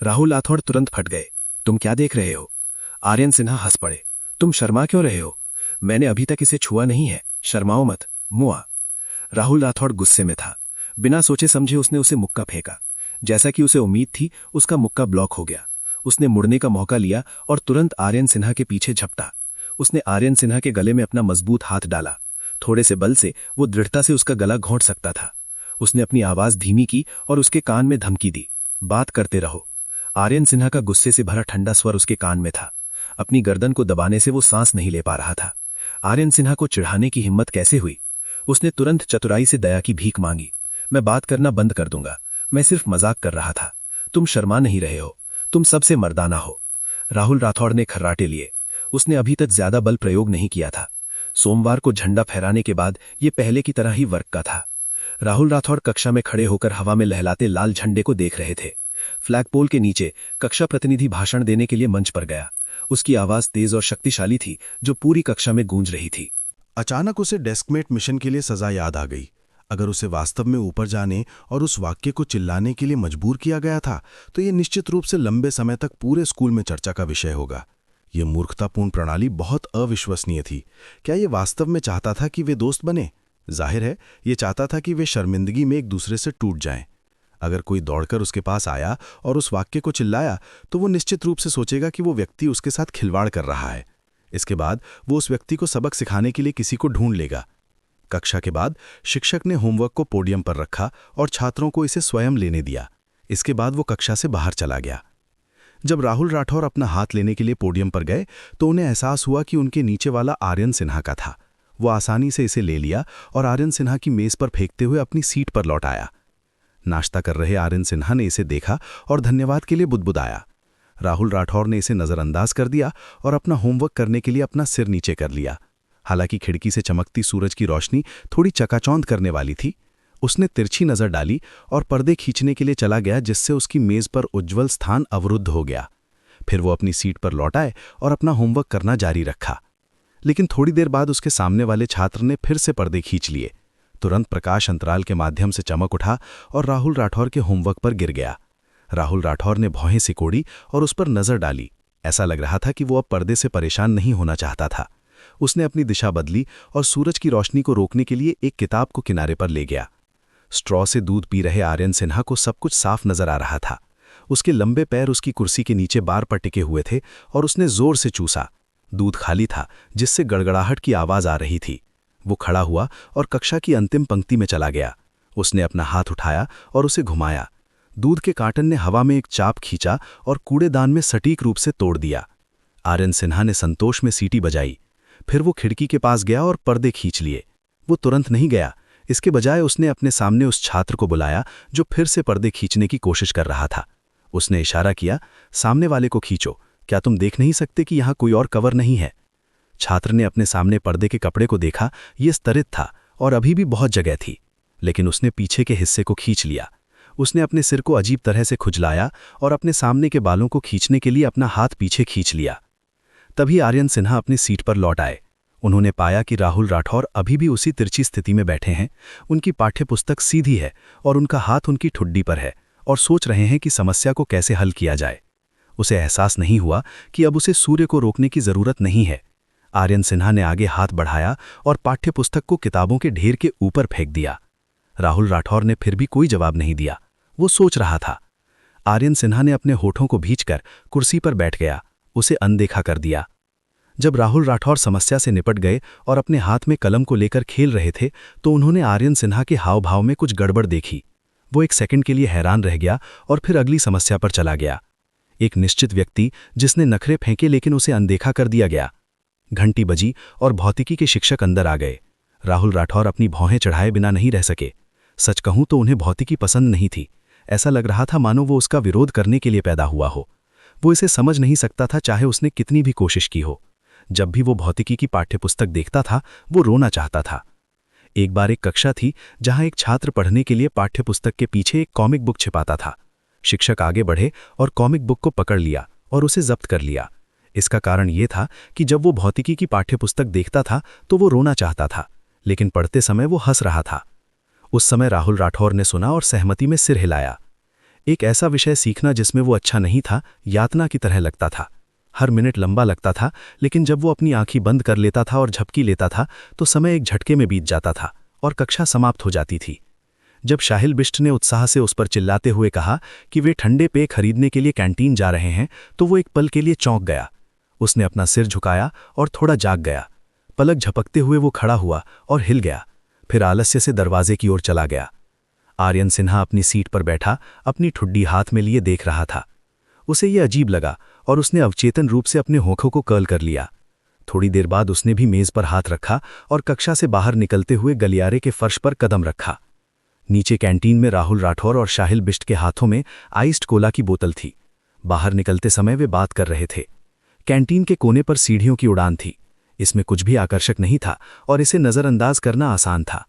राहुल राठौड़ तुरंत फट गए। तुम क्या देख रहे हो? आर्यन सिन्हा हंस पड़े। तुम शर्मा क्यों रहे हो? मैंने अभी तक इसे छुआ नहीं है। शर्माओ मत, मुआ। राहुल राठौड़ गुस्से में था। बिना सोचे समझे उसने उसे मुक्का फेंका। जैसा कि उसे उम्मीद थी, उसका मुक्का ब्लॉक हो गया। उसने मुड़ने का मौका लिया और तुरंत आर्यन सिन्हा के पीछे झपटा। उसने आर्यन सिन्हा के गले में अपना मजबूत हाथ डाला। थोड़े से बल से वो दृढ़ता से उसका गला घोंट सकता था। उसने अपनी आवाज धीमी की और उसके कान में धमकी दी, बात करते रहो। आर्यन सिन्हा का गुस्से से भरा ठंडा स्वर उसके कान में था। अपनी गर्दन को दबाने से वो सांस नहीं ले पा रहा था। आर्यन सिन्हा को चिढ़ाने की हिम्मत कैसे हुई? उसने तुरंत चतुराई से दया की भीख मांगी। मैं बात करना बंद कर दूंगा। मैं सिर्फ मजाक कर रहा था। तुम शर्मा नहीं रहे हो। तुम सबसे मर्दाना हो। राहुल राठौड़ ने खर्राटे लिए। उसने अभी तक ज्यादा बल प्रयोग नहीं किया था। सोमवार को झंडा फहराने के बाद ये पहले की तरह ही वर्क का था। राहुल राठौड़ कक्षा में खड़े होकर हवा में लहलाते लाल झंडे को देख रहे थे। फ्लैगपोल के नीचे कक्षा प्रतिनिधि भाषण देने के लिए मंच पर गया। उसकी आवाज तेज और शक्तिशाली थी, जो पूरी कक्षा में गूंज रही थी। अचानक उसे डेस्कमेट मिशन के लिए सजा याद आ गई। अगर उसे वास्तव में ऊपर जाने और उस वाक्य को चिल्लाने के लिए मजबूर किया गया था, तो ये निश्चित रूप से लंबे समय तक पूरे स्कूल में चर्चा का विषय होगा। ये मूर्खतापूर्ण प्रणाली बहुत अविश्वसनीय थी। क्या ये वास्तव में चाहता था कि वे दोस्त बने? जाहिर है, ये चाहता था कि वे शर्मिंदगी में एक दूसरे से टूट जाएं। अगर कोई दौड़कर उसके पास आया और उस वाक्य को चिल्लाया, तो वो निश्चित रूप से सोचेगा कि वो व्यक्ति उसके साथ खिलवाड़ कर रहा है। इसके बाद वो उस व्यक्ति को सबक सिखाने के लिए किसी को ढूंढ लेगा। कक्षा के बाद शिक्षक ने होमवर्क को पोडियम पर रखा और छात्रों को इसे स्वयं लेने दिया। इसके बाद वो कक्षा से बाहर चला गया। जब राहुल राठौड़ अपना हाथ लेने के लिए पोडियम पर गए, तो उन्हें एहसास हुआ कि उनके नीचे वाला आर्यन सिन्हा का था। वो आसानी से इसे ले लिया और आर्यन सिन्हा की मेज पर फेंकते हुए अपनी सीट पर लौट आया। नाश्ता कर रहे आर्यन सिन्हा ने इसे देखा और धन्यवाद के लिए बुदबुदाया। राहुल राठौड़ ने इसे नजरअंदाज कर दिया और अपना होमवर्क करने के लिए अपना सिर नीचे कर लिया। हालांकि खिड़की से चमकती सूरज की रोशनी थोड़ी चकाचौंध करने वाली थी। उसने तिरछी नजर डाली और पर्दे खींचने के लिए चला गया, जिससे उसकी मेज पर उज्ज्वल स्थान अवरुद्ध हो गया। फिर वो अपनी सीट पर लौट आए और अपना होमवर्क करना जारी रखा। लेकिन थोड़ी देर बाद उसके सामने वाले छात्र ने फिर से पर्दे खींच लिए। तुरंत प्रकाश अंतराल के माध्यम से चमक उठा और राहुल राठौड़ के होमवर्क पर गिर गया। राहुल राठौड़ ने भौहें सिकोड़ी और उस पर नजर डाली। ऐसा लग रहा था कि वो अब पर्दे से परेशान नहीं होना चाहता था। उसने अपनी दिशा बदली और सूरज की रोशनी को रोकने के लिए एक किताब को किनारे पर ले गया। स्ट्रॉ से दूध पी रहे आर्यन सिन्हा को सब कुछ साफ नजर आ रहा था। उसके लंबे पैर उसकी कुर्सी के नीचे बार पर टिके हुए थे और उसने जोर से चूसा। दूध खाली था, जिससे गड़गड़ाहट की आवाज आ रही थी। वो खड़ा हुआ और कक्षा की अंतिम पंक्ति में चला गया। उसने अपना हाथ उठाया और उसे घुमाया। दूध के कार्टन ने हवा में एक चाप खींचा और कूड़ेदान में सटीक रूप से तोड़ दिया। आर्यन सिन्हा ने संतोष में सीटी बजाई। फिर वो खिड़की के पास गया और पर्दे खींच लिए। वो तुरंत नहीं गया, इसके बजाय उसने अपने सामने उस छात्र को बुलाया जो फिर से पर्दे खींचने की कोशिश कर रहा था। उसने इशारा किया, सामने वाले को खींचो, क्या तुम देख नहीं सकते कि यहाँ कोई और कवर नहीं है? छात्र ने अपने सामने पर्दे के कपड़े को देखा। ये स्तरित था और अभी भी बहुत जगह थी, लेकिन उसने पीछे के हिस्से को खींच लिया। उसने अपने सिर को अजीब तरह से खुजलाया और अपने सामने के बालों को खींचने के लिए अपना हाथ पीछे खींच लिया। तभी आर्यन सिन्हा अपनी सीट पर लौट आए। उन्होंने पाया कि राहुल राठौर अभी भी उसी तिरछी स्थिति में बैठे हैं। उनकी पाठ्यपुस्तक सीधी है और उनका हाथ उनकी ठुड्डी पर है और सोच रहे हैं कि समस्या को कैसे हल किया जाए। उसे एहसास नहीं हुआ कि अब उसे सूर्य को रोकने की जरूरत नहीं है। आर्यन सिन्हा ने आगे हाथ बढ़ाया और पाठ्यपुस्तक को किताबों के ढेर के ऊपर फेंक दिया। राहुल राठौर ने फिर भी कोई जवाब नहीं दिया। वो सोच रहा था। आर्यन सिन्हा ने अपने होठों को भींचकर कुर्सी पर बैठ गया, उसे अनदेखा कर दिया। जब राहुल राठौर समस्या से निपट गए और अपने हाथ में कलम को लेकर खेल रहे थे तो उन्होंने आर्यन सिन्हा के हाव भाव में कुछ गड़बड़ देखी। वो एक सेकंड के लिए हैरान रह गया और फिर अगली समस्या पर चला गया। एक निश्चित व्यक्ति जिसने नखरे फेंके लेकिन उसे अनदेखा कर दिया गया। घंटी बजी और भौतिकी के शिक्षक अंदर आ गए। राहुल राठौर अपनी भौहें चढ़ाए बिना नहीं रह सके। सच कहूं तो उन्हें भौतिकी पसंद नहीं थी। ऐसा लग रहा था मानो वो उसका विरोध करने के लिए पैदा हुआ हो। वो इसे समझ नहीं सकता था, चाहे उसने कितनी भी कोशिश की हो। जब भी वो भौतिकी की पाठ्यपुस्तक देखता था वो रोना चाहता था। एक बार एक कक्षा थी जहां एक छात्र पढ़ने के लिए पाठ्यपुस्तक के पीछे एक कॉमिक बुक छिपाता था। शिक्षक आगे बढ़े और कॉमिक बुक को पकड़ लिया और उसे जब्त कर लिया। इसका कारण ये था कि जब वो भौतिकी की पाठ्यपुस्तक देखता था तो वो रोना चाहता था, लेकिन पढ़ते समय वो हंस रहा था। उस समय राहुल राठौर ने सुना और सहमति में सिर हिलाया। एक ऐसा विषय सीखना जिसमें वो अच्छा नहीं था, यातना की तरह लगता था। हर मिनट लंबा लगता था, लेकिन जब वो अपनी आंखें बंद कर लेता था और झपकी लेता था तो समय एक झटके में बीत जाता था और कक्षा समाप्त हो जाती थी। जब शाहिल बिष्ट ने उत्साह से उस पर चिल्लाते हुए कहा कि वे ठंडे पेय खरीदने के लिए कैंटीन जा रहे हैं तो वो एक पल के लिए चौंक गया। उसने अपना सिर झुकाया और थोड़ा जाग गया। पलक झपकते हुए वो खड़ा हुआ और हिल गया, फिर आलस्य से दरवाजे की ओर चला गया। आर्यन सिन्हा अपनी सीट पर बैठा अपनी ठुड्डी हाथ में लिए देख रहा था। उसे ये अजीब लगा और उसने अवचेतन रूप से अपने होठों को कर्ल कर लिया। थोड़ी देर बाद उसने भी मेज पर हाथ रखा और कक्षा से बाहर निकलते हुए गलियारे के फर्श पर कदम रखा। नीचे कैंटीन में राहुल राठौर और शाहिल बिष्ट के हाथों में आइस्ड कोला की बोतल थी। बाहर निकलते समय वे बात कर रहे थे। कैंटीन के कोने पर सीढ़ियों की उड़ान थी। इसमें कुछ भी आकर्षक नहीं था और इसे नजरअंदाज करना आसान था।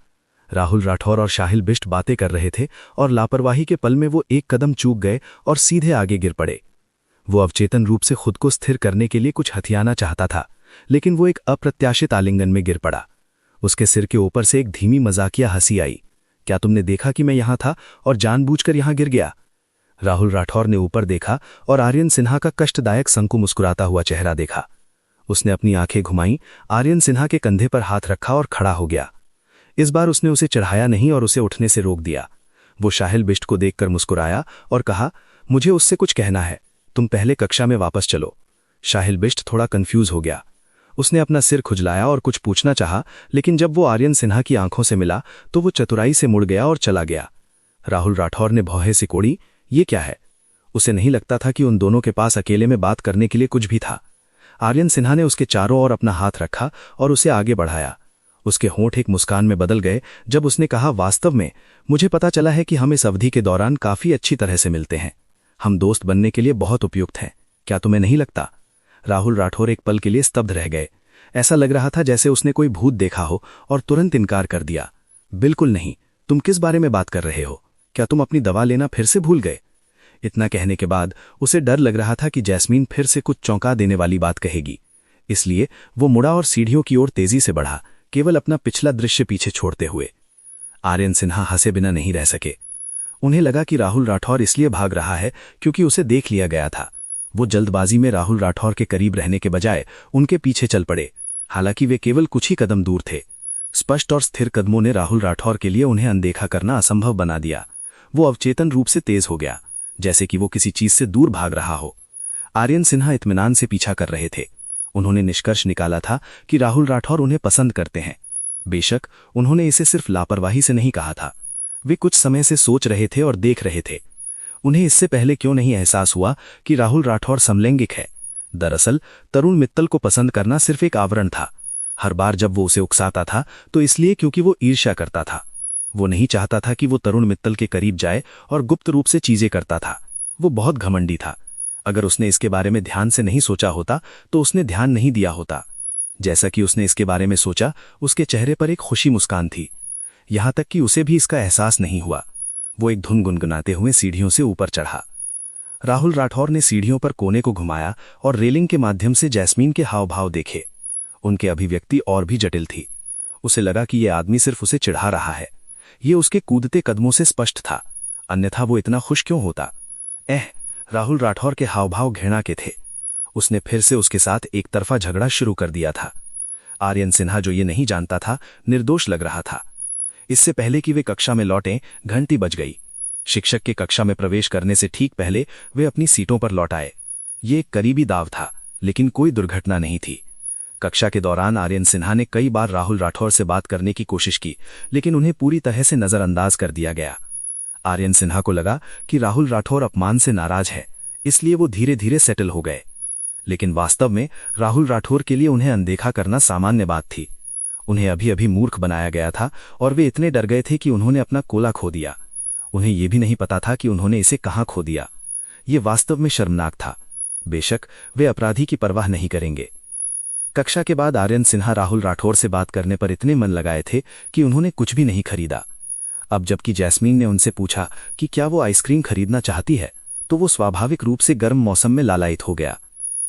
राहुल राठौर और शाहिल बिष्ट बातें कर रहे थे और लापरवाही के पल में वो एक कदम चूक गए और सीधे आगे गिर पड़े। वो अवचेतन रूप से खुद को स्थिर करने के लिए कुछ हथियाना चाहता था, लेकिन वो एक अप्रत्याशित आलिंगन में गिर पड़ा। उसके सिर के ऊपर से एक धीमी मजाकिया हंसी आई। क्या तुमने देखा कि मैं यहां था और जानबूझकर यहां गिर गया? राहुल राठौर ने ऊपर देखा और आर्यन सिन्हा का कष्टदायक संकु मुस्कुराता हुआ चेहरा देखा। उसने अपनी आंखें घुमाई, आर्यन सिन्हा के कंधे पर हाथ रखा और खड़ा हो गया। इस बार उसने उसे चढ़ाया नहीं और उसे उठने से रोक दिया। वो शाहिल बिष्ट को देखकर मुस्कुराया और कहा, मुझे उससे कुछ कहना है, तुम पहले कक्षा में वापस चलो। शाहिल बिष्ट थोड़ा कंफ्यूज हो गया। उसने अपना सिर खुजलाया और कुछ पूछना चाहा, लेकिन जब वो आर्यन सिन्हा की आंखों से मिला तो वो चतुराई से मुड़ गया और चला गया। राहुल राठौर ने भौहें सिकोड़ी। ये क्या है? उसे नहीं लगता था कि उन दोनों के पास अकेले में बात करने के लिए कुछ भी था। आर्यन सिन्हा ने उसके चारों ओर अपना हाथ रखा और उसे आगे बढ़ाया। उसके होंठ एक मुस्कान में बदल गए जब उसने कहा, वास्तव में मुझे पता चला है कि हम इस अवधि के दौरान काफी अच्छी तरह से मिलते हैं। हम दोस्त बनने के लिए बहुत उपयुक्त हैं, क्या तुम्हें नहीं लगता? राहुल राठौर एक पल के लिए स्तब्ध रह गए। ऐसा लग रहा था जैसे उसने कोई भूत देखा हो और तुरंत इनकार कर दिया। बिल्कुल नहीं, तुम किस बारे में बात कर रहे हो? क्या तुम अपनी दवा लेना फिर से भूल गए? इतना कहने के बाद उसे डर लग रहा था कि जैस्मीन फिर से कुछ चौंका देने वाली बात कहेगी। इसलिए वो मुड़ा और सीढ़ियों की ओर तेजी से बढ़ा, केवल अपना पिछला दृश्य पीछे छोड़ते हुए। आर्यन सिन्हा हंसे बिना नहीं रह सके। उन्हें लगा कि राहुल राठौर इसलिए भाग रहा है क्योंकि उसे देख लिया गया था। वो जल्दबाजी में राहुल राठौर के करीब रहने के बजाय उनके पीछे चल पड़े, हालांकि वे केवल कुछ ही कदम दूर थे। स्पष्ट और स्थिर कदमों ने राहुल राठौर के लिए उन्हें अनदेखा करना असंभव बना दिया। वो अवचेतन रूप से तेज हो गया। जैसे कि वो किसी चीज से दूर भाग रहा हो। आर्यन सिन्हा इत्मीनान से पीछा कर रहे थे। उन्होंने निष्कर्ष निकाला था कि राहुल राठौर उन्हें पसंद करते हैं। बेशक उन्होंने इसे सिर्फ लापरवाही से नहीं कहा था। वे कुछ समय से सोच रहे थे और देख रहे थे। उन्हें इससे पहले क्यों नहीं एहसास हुआ कि राहुल राठौर समलैंगिक है। दरअसल तरुण मित्तल को पसंद करना सिर्फ एक आवरण था। हर बार जब वो उसे उकसाता था तो इसलिए क्योंकि वो ईर्ष्या करता था। वो नहीं चाहता था कि वो तरुण मित्तल के करीब जाए और गुप्त रूप से चीजें करता था। वो बहुत घमंडी था। अगर उसने इसके बारे में ध्यान से नहीं सोचा होता तो उसने ध्यान नहीं दिया होता। जैसा कि उसने इसके बारे में सोचा, उसके चेहरे पर एक खुशी मुस्कान थी। यहां तक कि उसे भी इसका एहसास नहीं हुआ। वो एक धुन गुनगुनाते हुए सीढ़ियों से ऊपर चढ़ा। राहुल राठौर ने सीढ़ियों पर कोने को घुमाया और रेलिंग के माध्यम से जैस्मीन के हाव भाव देखे। उनके अभिव्यक्ति और भी जटिल थी। उसे लगा कि यह आदमी सिर्फ उसे चिढ़ा रहा है। ये उसके कूदते कदमों से स्पष्ट था, अन्यथा वो इतना खुश क्यों होता। राहुल राठौर के हावभाव घृणा के थे। उसने फिर से उसके साथ एक तरफा झगड़ा शुरू कर दिया था। आर्यन सिन्हा, जो ये नहीं जानता था, निर्दोष लग रहा था। इससे पहले कि वे कक्षा में लौटें, घंटी बज गई। शिक्षक के कक्षा में प्रवेश करने से ठीक पहले वे अपनी सीटों पर लौट आए। ये एक करीबी दाव था, लेकिन कोई दुर्घटना नहीं थी। कक्षा के दौरान आर्यन सिन्हा ने कई बार राहुल राठौर से बात करने की कोशिश की, लेकिन उन्हें पूरी तरह से नजरअंदाज कर दिया गया। आर्यन सिन्हा को लगा कि राहुल राठौर अपमान से नाराज है, इसलिए वो धीरे धीरे सेटल हो गए। लेकिन वास्तव में राहुल राठौर के लिए उन्हें अनदेखा करना सामान्य बात थी। उन्हें अभी अभी मूर्ख बनाया गया था और वे इतने डर गए थे कि उन्होंने अपना कोला खो दिया। उन्हें यह भी नहीं पता था कि उन्होंने इसे कहां खो दिया। ये वास्तव में शर्मनाक था। बेशक वे अपराधी की परवाह नहीं करेंगे। कक्षा के बाद आर्यन सिन्हा राहुल राठौर से बात करने पर इतने मन लगाए थे कि उन्होंने कुछ भी नहीं खरीदा। अब जबकि जैस्मीन ने उनसे पूछा कि क्या वो आइसक्रीम खरीदना चाहती है, तो वो स्वाभाविक रूप से गर्म मौसम में लालायित हो गया।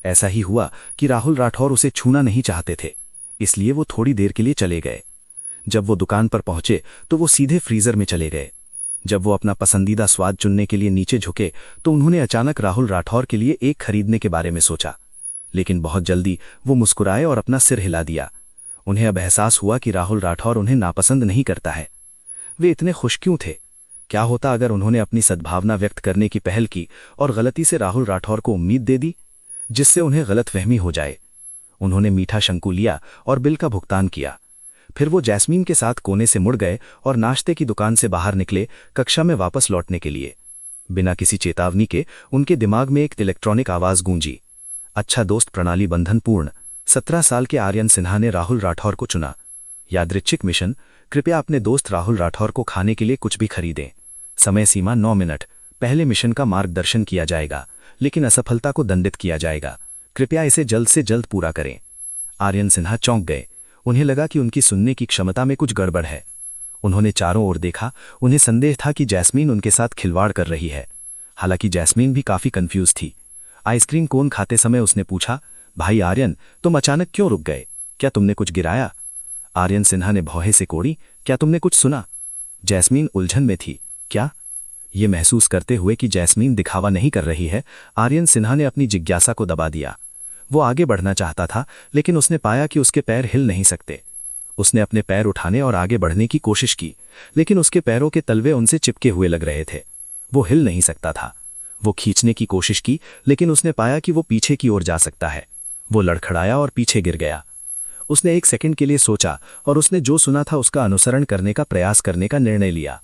ऐसा ही हुआ कि राहुल राठौर उसे छूना नहीं चाहते थे, इसलिए वो थोड़ी देर के लिए चले गए। जब वो दुकान पर पहुंचे तो वो सीधे फ्रीजर में चले गए। जब वो अपना पसंदीदा स्वाद चुनने के लिए नीचे झुके तो उन्होंने अचानक राहुल राठौर के लिए एक खरीदने के बारे में सोचा, लेकिन बहुत जल्दी वो मुस्कुराए और अपना सिर हिला दिया। उन्हें अब एहसास हुआ कि राहुल राठौर उन्हें नापसंद नहीं करता है। वे इतने खुश क्यों थे? क्या होता अगर उन्होंने अपनी सद्भावना व्यक्त करने की पहल की और गलती से राहुल राठौर को उम्मीद दे दी, जिससे उन्हें गलतफहमी हो जाए। उन्होंने मीठा शंकु लिया और बिल का भुगतान किया। फिर वो जैस्मीन के साथ कोने से मुड़ गए और नाश्ते की दुकान से बाहर निकले, कक्षा में वापस लौटने के लिए। बिना किसी चेतावनी के उनके दिमाग में एक इलेक्ट्रॉनिक आवाज गूंजी। अच्छा दोस्त प्रणाली बंधन पूर्ण। 17 साल के आर्यन सिन्हा ने राहुल राठौर को चुना। यादृच्छिक मिशन, कृपया अपने दोस्त राहुल राठौर को खाने के लिए कुछ भी खरीदें। समय सीमा 9 मिनट। पहले मिशन का मार्गदर्शन किया जाएगा, लेकिन असफलता को दंडित किया जाएगा। कृपया इसे जल्द से जल्द पूरा करें। आर्यन सिन्हा चौंक गए। उन्हें लगा कि उनकी सुनने की क्षमता में कुछ गड़बड़ है। उन्होंने चारों ओर देखा। उन्हें संदेह था कि जैस्मीन उनके साथ खिलवाड़ कर रही है। हालांकि जैस्मीन भी काफी कंफ्यूज थी। आइसक्रीम कोन खाते समय उसने पूछा, भाई आर्यन, तुम अचानक क्यों रुक गए? क्या तुमने कुछ गिराया? आर्यन सिन्हा ने भौहे से कोड़ी, क्या तुमने कुछ सुना? जैस्मीन उलझन में थी। क्या? ये महसूस करते हुए कि जैस्मीन दिखावा नहीं कर रही है, आर्यन सिन्हा ने अपनी जिज्ञासा को दबा दिया। वो आगे बढ़ना चाहता था, लेकिन उसने पाया कि उसके पैर हिल नहीं सकते। उसने अपने पैर उठाने और आगे बढ़ने की कोशिश की, लेकिन उसके पैरों के तलवे उनसे चिपके हुए लग रहे थे। वो हिल नहीं सकता था। वो खींचने की कोशिश की, लेकिन उसने पाया कि वो पीछे की ओर जा सकता है। वो लड़खड़ाया और पीछे गिर गया। उसने एक सेकंड के लिए सोचा और उसने जो सुना था उसका अनुसरण करने का प्रयास करने का निर्णय लिया।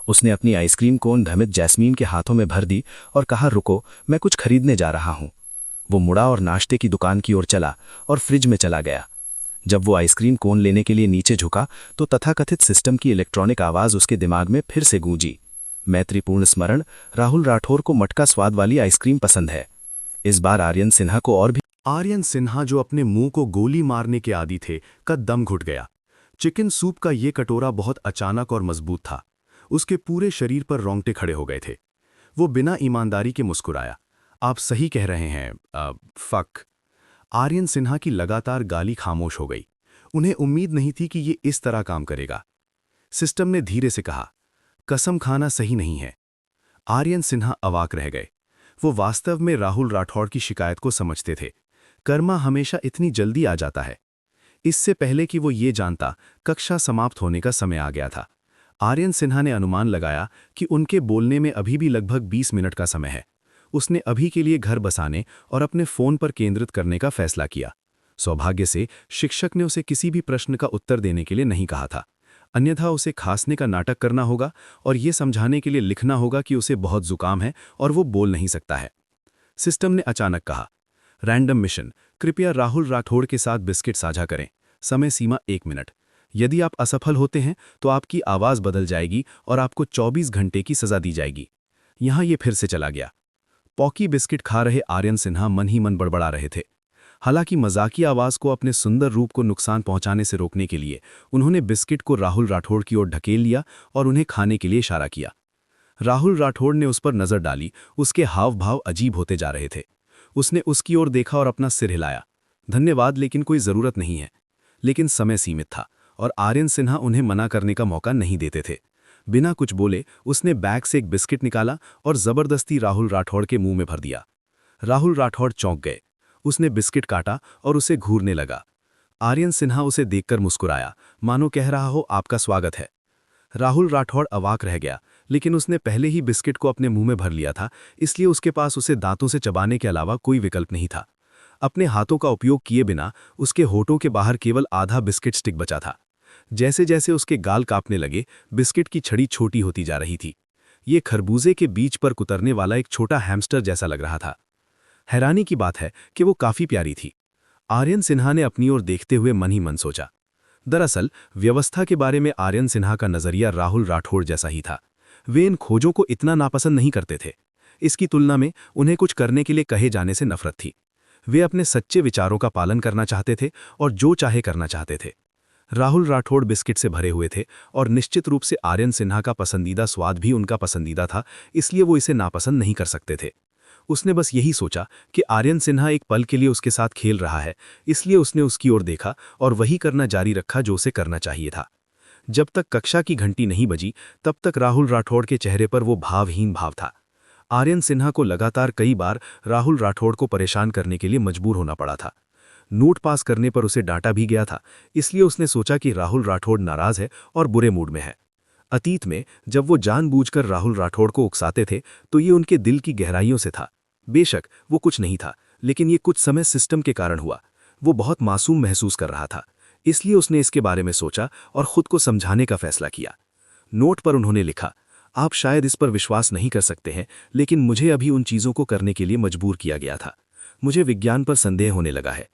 उसने अपनी आइसक्रीम कोन भ्रमित जैस्मीन के हाथों में भर दी और कहा, रुको, मैं कुछ खरीदने जा रहा हूं। वो मुड़ा और नाश्ते की दुकान की ओर चला और फ्रिज में चला गया। जब वो आइसक्रीम कोन लेने के लिए नीचे झुका तो तथाकथित सिस्टम की इलेक्ट्रॉनिक आवाज उसके दिमाग में फिर से गूंजी। मैत्रीपूर्ण स्मरण, राहुल राठौर को मटका स्वाद वाली आइसक्रीम पसंद है। इस बार आर्यन सिन्हा को और भी। आर्यन सिन्हा, जो अपने मुंह को गोली मारने के आदी थे, का दम घुट गया। चिकन सूप का ये कटोरा बहुत अचानक और मजबूत था। उसके पूरे शरीर पर रोंगटे खड़े हो गए थे। वो बिना ईमानदारी के मुस्कुराया, आप सही कह रहे हैं, फक। आर्यन सिन्हा की लगातार गाली खामोश हो गई। उन्हें उम्मीद नहीं थी कि ये इस तरह काम करेगा। सिस्टम ने धीरे से कहा, कसम खाना सही नहीं है। आर्यन सिन्हा अवाक रह गए। वो वास्तव में राहुल राठौर की शिकायत को समझते थे। कर्मा हमेशा इतनी जल्दी आ जाता है। इससे पहले कि वो ये जानता, कक्षा समाप्त होने का समय आ गया था। आर्यन सिन्हा ने अनुमान लगाया कि उनके बोलने में अभी भी लगभग 20 मिनट का समय है। उसने अभी के लिए घर बसाने और अपने फोन पर केंद्रित करने का फैसला किया। सौभाग्य से शिक्षक ने उसे किसी भी प्रश्न का उत्तर देने के लिए नहीं कहा था, अन्यथा उसे खांसने का नाटक करना होगा और ये समझाने के लिए लिखना होगा कि उसे बहुत जुकाम है और वो बोल नहीं सकता है। सिस्टम ने अचानक कहा, रैंडम मिशन, कृपया राहुल राठौड़ के साथ बिस्किट साझा करें, समय सीमा 1 मिनट। यदि आप असफल होते हैं तो आपकी आवाज़ बदल जाएगी और आपको 24 घंटे की सज़ा दी जाएगी। यहाँ ये फिर से चला गया। पॉकी बिस्किट खा रहे आर्यन सिन्हा मन ही मन बड़बड़ा रहे थे। हालांकि मजाकिया आवाज़ को अपने सुंदर रूप को नुकसान पहुंचाने से रोकने के लिए उन्होंने बिस्किट को राहुल राठौड़ की ओर ढकेल लिया और उन्हें खाने के लिए इशारा किया। राहुल राठौड़ ने उस पर नज़र डाली, उसके हाव भाव अजीब होते जा रहे थे। उसने उसकी ओर देखा और अपना सिर हिलाया। धन्यवाद, लेकिन कोई ज़रूरत नहीं है। लेकिन समय सीमित था और आर्यन सिन्हा उन्हें मना करने का मौका नहीं देते थे। बिना कुछ बोले उसने बैग से एक बिस्किट निकाला और ज़बरदस्ती राहुल राठौड़ के मुंह में भर दिया। राहुल राठौड़ चौंक गए। उसने बिस्किट काटा और उसे घूरने लगा। आर्यन सिन्हा उसे देखकर मुस्कुराया, मानो कह रहा हो आपका स्वागत है। राहुल राठौड़ अवाक रह गया, लेकिन उसने पहले ही बिस्किट को अपने मुंह में भर लिया था, इसलिए उसके पास उसे दांतों से चबाने के अलावा कोई विकल्प नहीं था। अपने हाथों का उपयोग किए बिना उसके होठों के बाहर केवल आधा बिस्किट स्टिक बचा था। जैसे जैसे उसके गाल कांपने लगे, बिस्किट की छड़ी छोटी होती जा रही थी। ये खरबूजे के बीज पर कुतरने वाला एक छोटा हैमस्टर जैसा लग रहा था। हैरानी की बात है कि वो काफी प्यारी थी। आर्यन सिन्हा ने अपनी ओर देखते हुए मन ही मन सोचा। दरअसल व्यवस्था के बारे में आर्यन सिन्हा का नजरिया राहुल राठौड़ जैसा ही था। वे इन खोजों को इतना नापसंद नहीं करते थे। इसकी तुलना में उन्हें कुछ करने के लिए कहे जाने से नफरत थी। वे अपने सच्चे विचारों का पालन करना चाहते थे और जो चाहे करना चाहते थे। राहुल राठौड़ बिस्किट से भरे हुए थे और निश्चित रूप से आर्यन सिन्हा का पसंदीदा स्वाद भी उनका पसंदीदा था, इसलिए वो इसे नापसंद नहीं कर सकते थे। उसने बस यही सोचा कि आर्यन सिन्हा एक पल के लिए उसके साथ खेल रहा है, इसलिए उसने उसकी ओर देखा और वही करना जारी रखा जो उसे करना चाहिए था। जब तक कक्षा की घंटी नहीं बजी, तब तक राहुल राठौड़ के चेहरे पर वो भावहीन भाव था। आर्यन सिन्हा को लगातार कई बार राहुल राठौड़ को परेशान करने के लिए मजबूर होना पड़ा था। नोट पास करने पर उसे डांटा भी गया था, इसलिए उसने सोचा कि राहुल राठौड़ नाराज है और बुरे मूड में है। अतीत में जब वो जानबूझकर राहुल राठौड़ को उकसाते थे तो ये उनके दिल की गहराइयों से था। बेशक वो कुछ नहीं था, लेकिन ये कुछ समय सिस्टम के कारण हुआ। वो बहुत मासूम महसूस कर रहा था, इसलिए उसने इसके बारे में सोचा और खुद को समझाने का फैसला किया। नोट पर उन्होंने लिखा, आप शायद इस पर विश्वास नहीं कर सकते हैं, लेकिन मुझे अभी उन चीज़ों को करने के लिए मजबूर किया गया था। मुझे विज्ञान पर संदेह होने लगा है।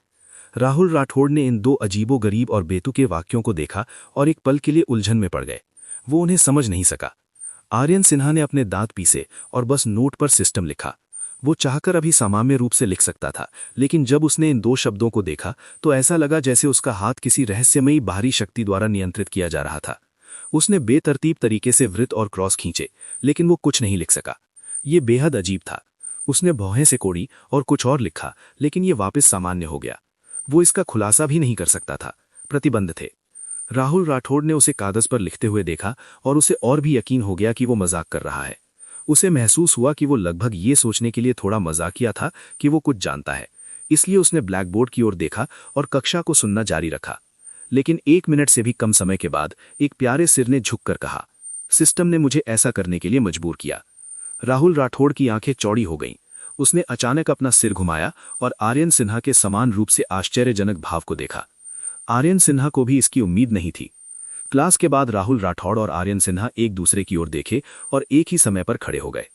राहुल राठौड़ ने इन दो अजीबोगरीब और बेतुके वाक्यों को देखा और एक पल के लिए उलझन में पड़ गए। वो उन्हें समझ नहीं सका। आर्यन सिन्हा ने अपने दांत पीसे और बस नोट पर सिस्टम लिखा। वो चाहकर अभी सामान्य रूप से लिख सकता था, लेकिन जब उसने इन दो शब्दों को देखा तो ऐसा लगा जैसे उसका हाथ किसी रहस्यमयी बाहरी शक्ति द्वारा नियंत्रित किया जा रहा था। उसने बेतरतीब तरीके से वृत्त और क्रॉस खींचे, लेकिन वो कुछ नहीं लिख सका। ये बेहद अजीब था। उसने भौहें से कोड़ी और कुछ और लिखा, लेकिन ये वापस सामान्य हो गया। वो इसका खुलासा भी नहीं कर सकता था, प्रतिबंध थे। राहुल राठौड़ ने उसे कागज पर लिखते हुए देखा और उसे और भी यकीन हो गया कि वो मजाक कर रहा है। उसे महसूस हुआ कि वो लगभग ये सोचने के लिए थोड़ा मजाकिया था कि वो कुछ जानता है, इसलिए उसने ब्लैकबोर्ड की ओर देखा और कक्षा को सुनना जारी रखा। लेकिन 1 मिनट से भी कम समय के बाद एक प्यारे सिर ने झुककर कहा, सिस्टम ने मुझे ऐसा करने के लिए मजबूर किया। राहुल राठौड़ की आंखें चौड़ी हो गईं। उसने अचानक अपना सिर घुमाया और आर्यन सिन्हा के समान रूप से आश्चर्यजनक भाव को देखा। आर्यन सिन्हा को भी इसकी उम्मीद नहीं थी। क्लास के बाद राहुल राठौड़ और आर्यन सिन्हा एक दूसरे की ओर देखे और एक ही समय पर खड़े हो गए।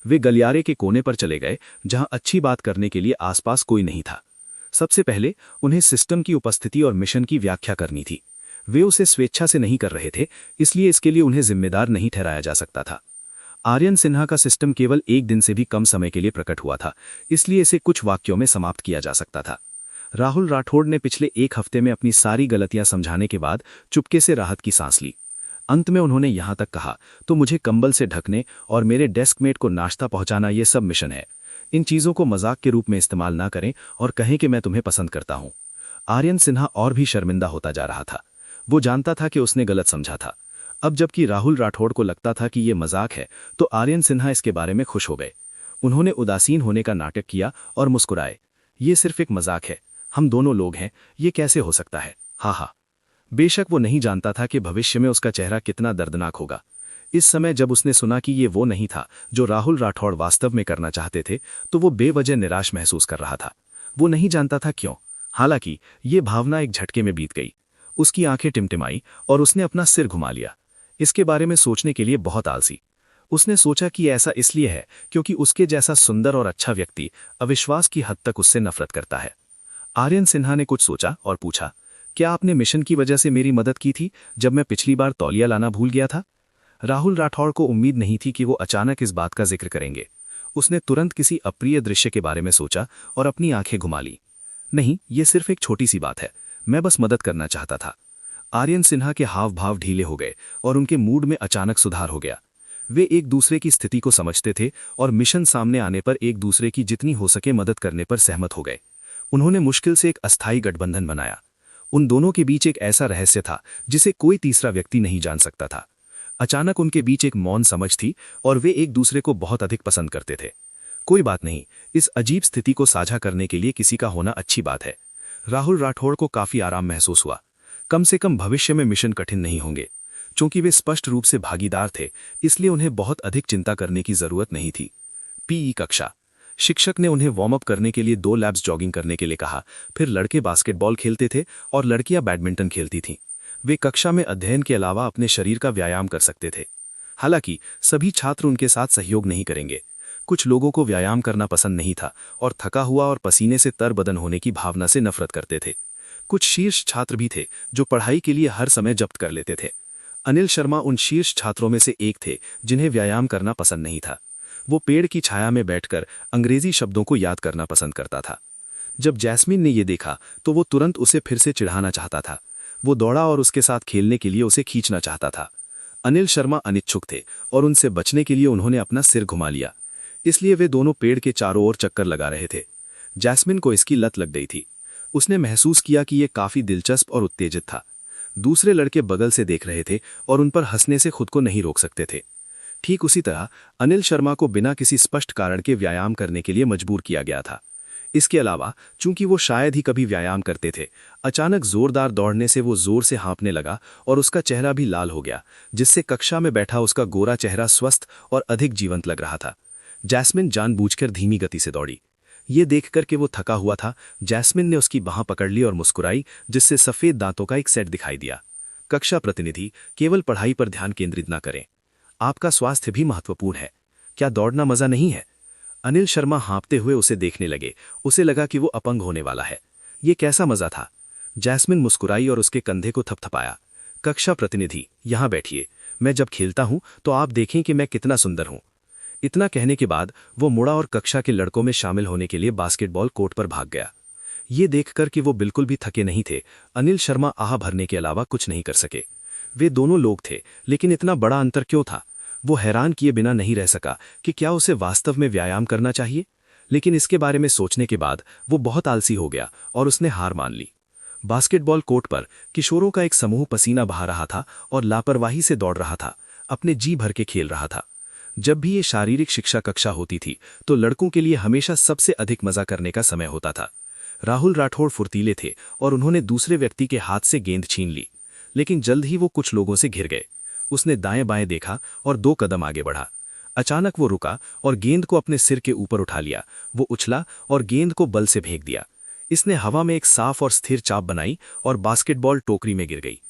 वे गलियारे के कोने पर चले गए, जहां अच्छी बात करने के लिए आसपास कोई नहीं था। सबसे पहले उन्हें सिस्टम की उपस्थिति और मिशन की व्याख्या करनी थी। वे उसे स्वेच्छा से नहीं कर रहे थे, इसलिए इसके लिए उन्हें जिम्मेदार नहीं ठहराया जा सकता था। आर्यन सिन्हा का सिस्टम केवल 1 दिन से भी कम समय के लिए प्रकट हुआ था, इसलिए इसे कुछ वाक्यों में समाप्त किया जा सकता था। राहुल राठौड़ ने पिछले 1 हफ्ते में अपनी सारी गलतियां समझाने के बाद चुपके से राहत की सांस ली। अंत में उन्होंने यहां तक कहा, तो मुझे कंबल से ढकने और मेरे डेस्कमेट को नाश्ता पहुंचाना ये सब मिशन है। इन चीज़ों को मजाक के रूप में इस्तेमाल ना करें और कहें कि मैं तुम्हें पसंद करता हूं। आर्यन सिन्हा और भी शर्मिंदा होता जा रहा था। वो जानता था कि उसने गलत समझा था। अब जबकि राहुल राठौड़ को लगता था कि ये मजाक है, तो आर्यन सिन्हा इसके बारे में खुश हो गए। उन्होंने उदासीन होने का नाटक किया और मुस्कुराए। ये सिर्फ एक मजाक है, हम दोनों लोग हैं, ये कैसे हो सकता है, हा हा। बेशक वो नहीं जानता था कि भविष्य में उसका चेहरा कितना दर्दनाक होगा। इस समय जब उसने सुना कि ये वो नहीं था जो राहुल राठौड़ वास्तव में करना चाहते थे, तो वो बेवजह निराश महसूस कर रहा था। वो नहीं जानता था क्यों। हालांकि ये भावना एक झटके में बीत गई। उसकी आंखें टिमटिमाई और उसने अपना सिर घुमा लिया। इसके बारे में सोचने के लिए बहुत आलसी। उसने सोचा कि ऐसा इसलिए है क्योंकि उसके जैसा सुंदर और अच्छा व्यक्ति अविश्वास की हद तक उससे नफरत करता है। आर्यन सिन्हा ने कुछ सोचा और पूछा, क्या आपने मिशन की वजह से मेरी मदद की थी जब मैं पिछली बार तौलिया लाना भूल गया था? राहुल राठौड़ को उम्मीद नहीं थी कि वो अचानक इस बात का जिक्र करेंगे। उसने तुरंत किसी अप्रिय दृश्य के बारे में सोचा और अपनी आंखें घुमा ली। नहीं, ये सिर्फ एक छोटी सी बात है, मैं बस मदद करना चाहता था। आर्यन सिन्हा के हाव भाव ढीले हो गए और उनके मूड में अचानक सुधार हो गया। वे एक दूसरे की स्थिति को समझते थे और मिशन सामने आने पर एक दूसरे की जितनी हो सके मदद करने पर सहमत हो गए। उन्होंने मुश्किल से एक अस्थायी गठबंधन बनाया। उन दोनों के बीच एक ऐसा रहस्य था जिसे कोई तीसरा व्यक्ति नहीं जान सकता था। अचानक उनके बीच एक मौन समझ थी और वे एक दूसरे को बहुत अधिक पसंद करते थे। कोई बात नहीं, इस अजीब स्थिति को साझा करने के लिए किसी का होना अच्छी बात है। राहुल राठौड़ को काफी आराम महसूस हुआ। कम से कम भविष्य में मिशन कठिन नहीं होंगे। चूंकि वे स्पष्ट रूप से भागीदार थे, इसलिए उन्हें बहुत अधिक चिंता करने की जरूरत नहीं थी। पीई कक्षा। शिक्षक ने उन्हें वार्म अप करने के लिए 2 लैप्स जॉगिंग करने के लिए कहा। फिर लड़के बास्केटबॉल खेलते थे और लड़कियां बैडमिंटन खेलती थीं। वे कक्षा में अध्ययन के अलावा अपने शरीर का व्यायाम कर सकते थे। हालांकि सभी छात्र उनके साथ सहयोग नहीं करेंगे। कुछ लोगों को व्यायाम करना पसंद नहीं था और थका हुआ और पसीने से तरबदन होने की भावना से नफरत करते थे। कुछ शीर्ष छात्र भी थे जो पढ़ाई के लिए हर समय जब्त कर लेते थे। अनिल शर्मा उन शीर्ष छात्रों में से एक थे जिन्हें व्यायाम करना पसंद नहीं था। वो पेड़ की छाया में बैठकर अंग्रेजी शब्दों को याद करना पसंद करता था। जब जैस्मिन ने ये देखा तो वो तुरंत उसे फिर से चिढ़ाना चाहता था। वो दौड़ा और उसके साथ खेलने के लिए उसे खींचना चाहता था। अनिल शर्मा अनिच्छुक थे और उनसे बचने के लिए उन्होंने अपना सिर घुमा लिया। इसलिए वे दोनों पेड़ के चारों ओर चक्कर लगा रहे थे। जैस्मिन को इसकी लत लग गई थी। उसने महसूस किया कि यह काफी दिलचस्प और उत्तेजित था। दूसरे लड़के बगल से देख रहे थे और उन पर हंसने से खुद को नहीं रोक सकते थे। ठीक उसी तरह अनिल शर्मा को बिना किसी स्पष्ट कारण के व्यायाम करने के लिए मजबूर किया गया था। इसके अलावा चूंकि वो शायद ही कभी व्यायाम करते थे, अचानक जोरदार दौड़ने से वो जोर से हाँफने लगा और उसका चेहरा भी लाल हो गया, जिससे कक्षा में बैठा उसका गोरा चेहरा स्वस्थ और अधिक जीवंत लग रहा था। जैस्मिन जानबूझकर धीमी गति से दौड़ी। ये देखकर कि वो थका हुआ था, जैस्मिन ने उसकी बाह पकड़ ली और मुस्कुराई, जिससे सफेद दांतों का एक सेट दिखाई दिया। कक्षा प्रतिनिधि, केवल पढ़ाई पर ध्यान केंद्रित न करें, आपका स्वास्थ्य भी महत्वपूर्ण है। क्या दौड़ना मजा नहीं है? अनिल शर्मा हाँपते हुए उसे देखने लगे। उसे लगा कि वो अपंग होने वाला है। ये कैसा मजा था? जैस्मिन मुस्कुराई और उसके कंधे को थपथपाया। कक्षा प्रतिनिधि, यहां बैठिए। मैं जब खेलता हूं तो आप देखें कि मैं कितना सुंदर हूं। इतना कहने के बाद वो मुड़ा और कक्षा के लड़कों में शामिल होने के लिए बास्केटबॉल कोर्ट पर भाग गया। ये देखकर कि वो बिल्कुल भी थके नहीं थे, अनिल शर्मा आह भरने के अलावा कुछ नहीं कर सके। वे दोनों लोग थे, लेकिन इतना बड़ा अंतर क्यों था? वो हैरान किए बिना नहीं रह सका कि क्या उसे वास्तव में व्यायाम करना चाहिए। लेकिन इसके बारे में सोचने के बाद वो बहुत आलसी हो गया और उसने हार मान ली। बास्केटबॉल कोर्ट पर किशोरों का एक समूह पसीना बहा रहा था और लापरवाही से दौड़ रहा था, अपने जी भर के खेल रहा था। जब भी ये शारीरिक शिक्षा कक्षा होती थी तो लड़कों के लिए हमेशा सबसे अधिक मजा करने का समय होता था। राहुल राठौड़ फुर्तीले थे और उन्होंने दूसरे व्यक्ति के हाथ से गेंद छीन ली, लेकिन जल्द ही वो कुछ लोगों से घिर गए। उसने दाएं बाएं देखा और 2 कदम आगे बढ़ा। अचानक वो रुका और गेंद को अपने सिर के ऊपर उठा लिया। वो उछला और गेंद को बल से फेंक दिया। इसने हवा में एक साफ और स्थिर चाप बनाई और बास्केटबॉल टोकरी में गिर गई।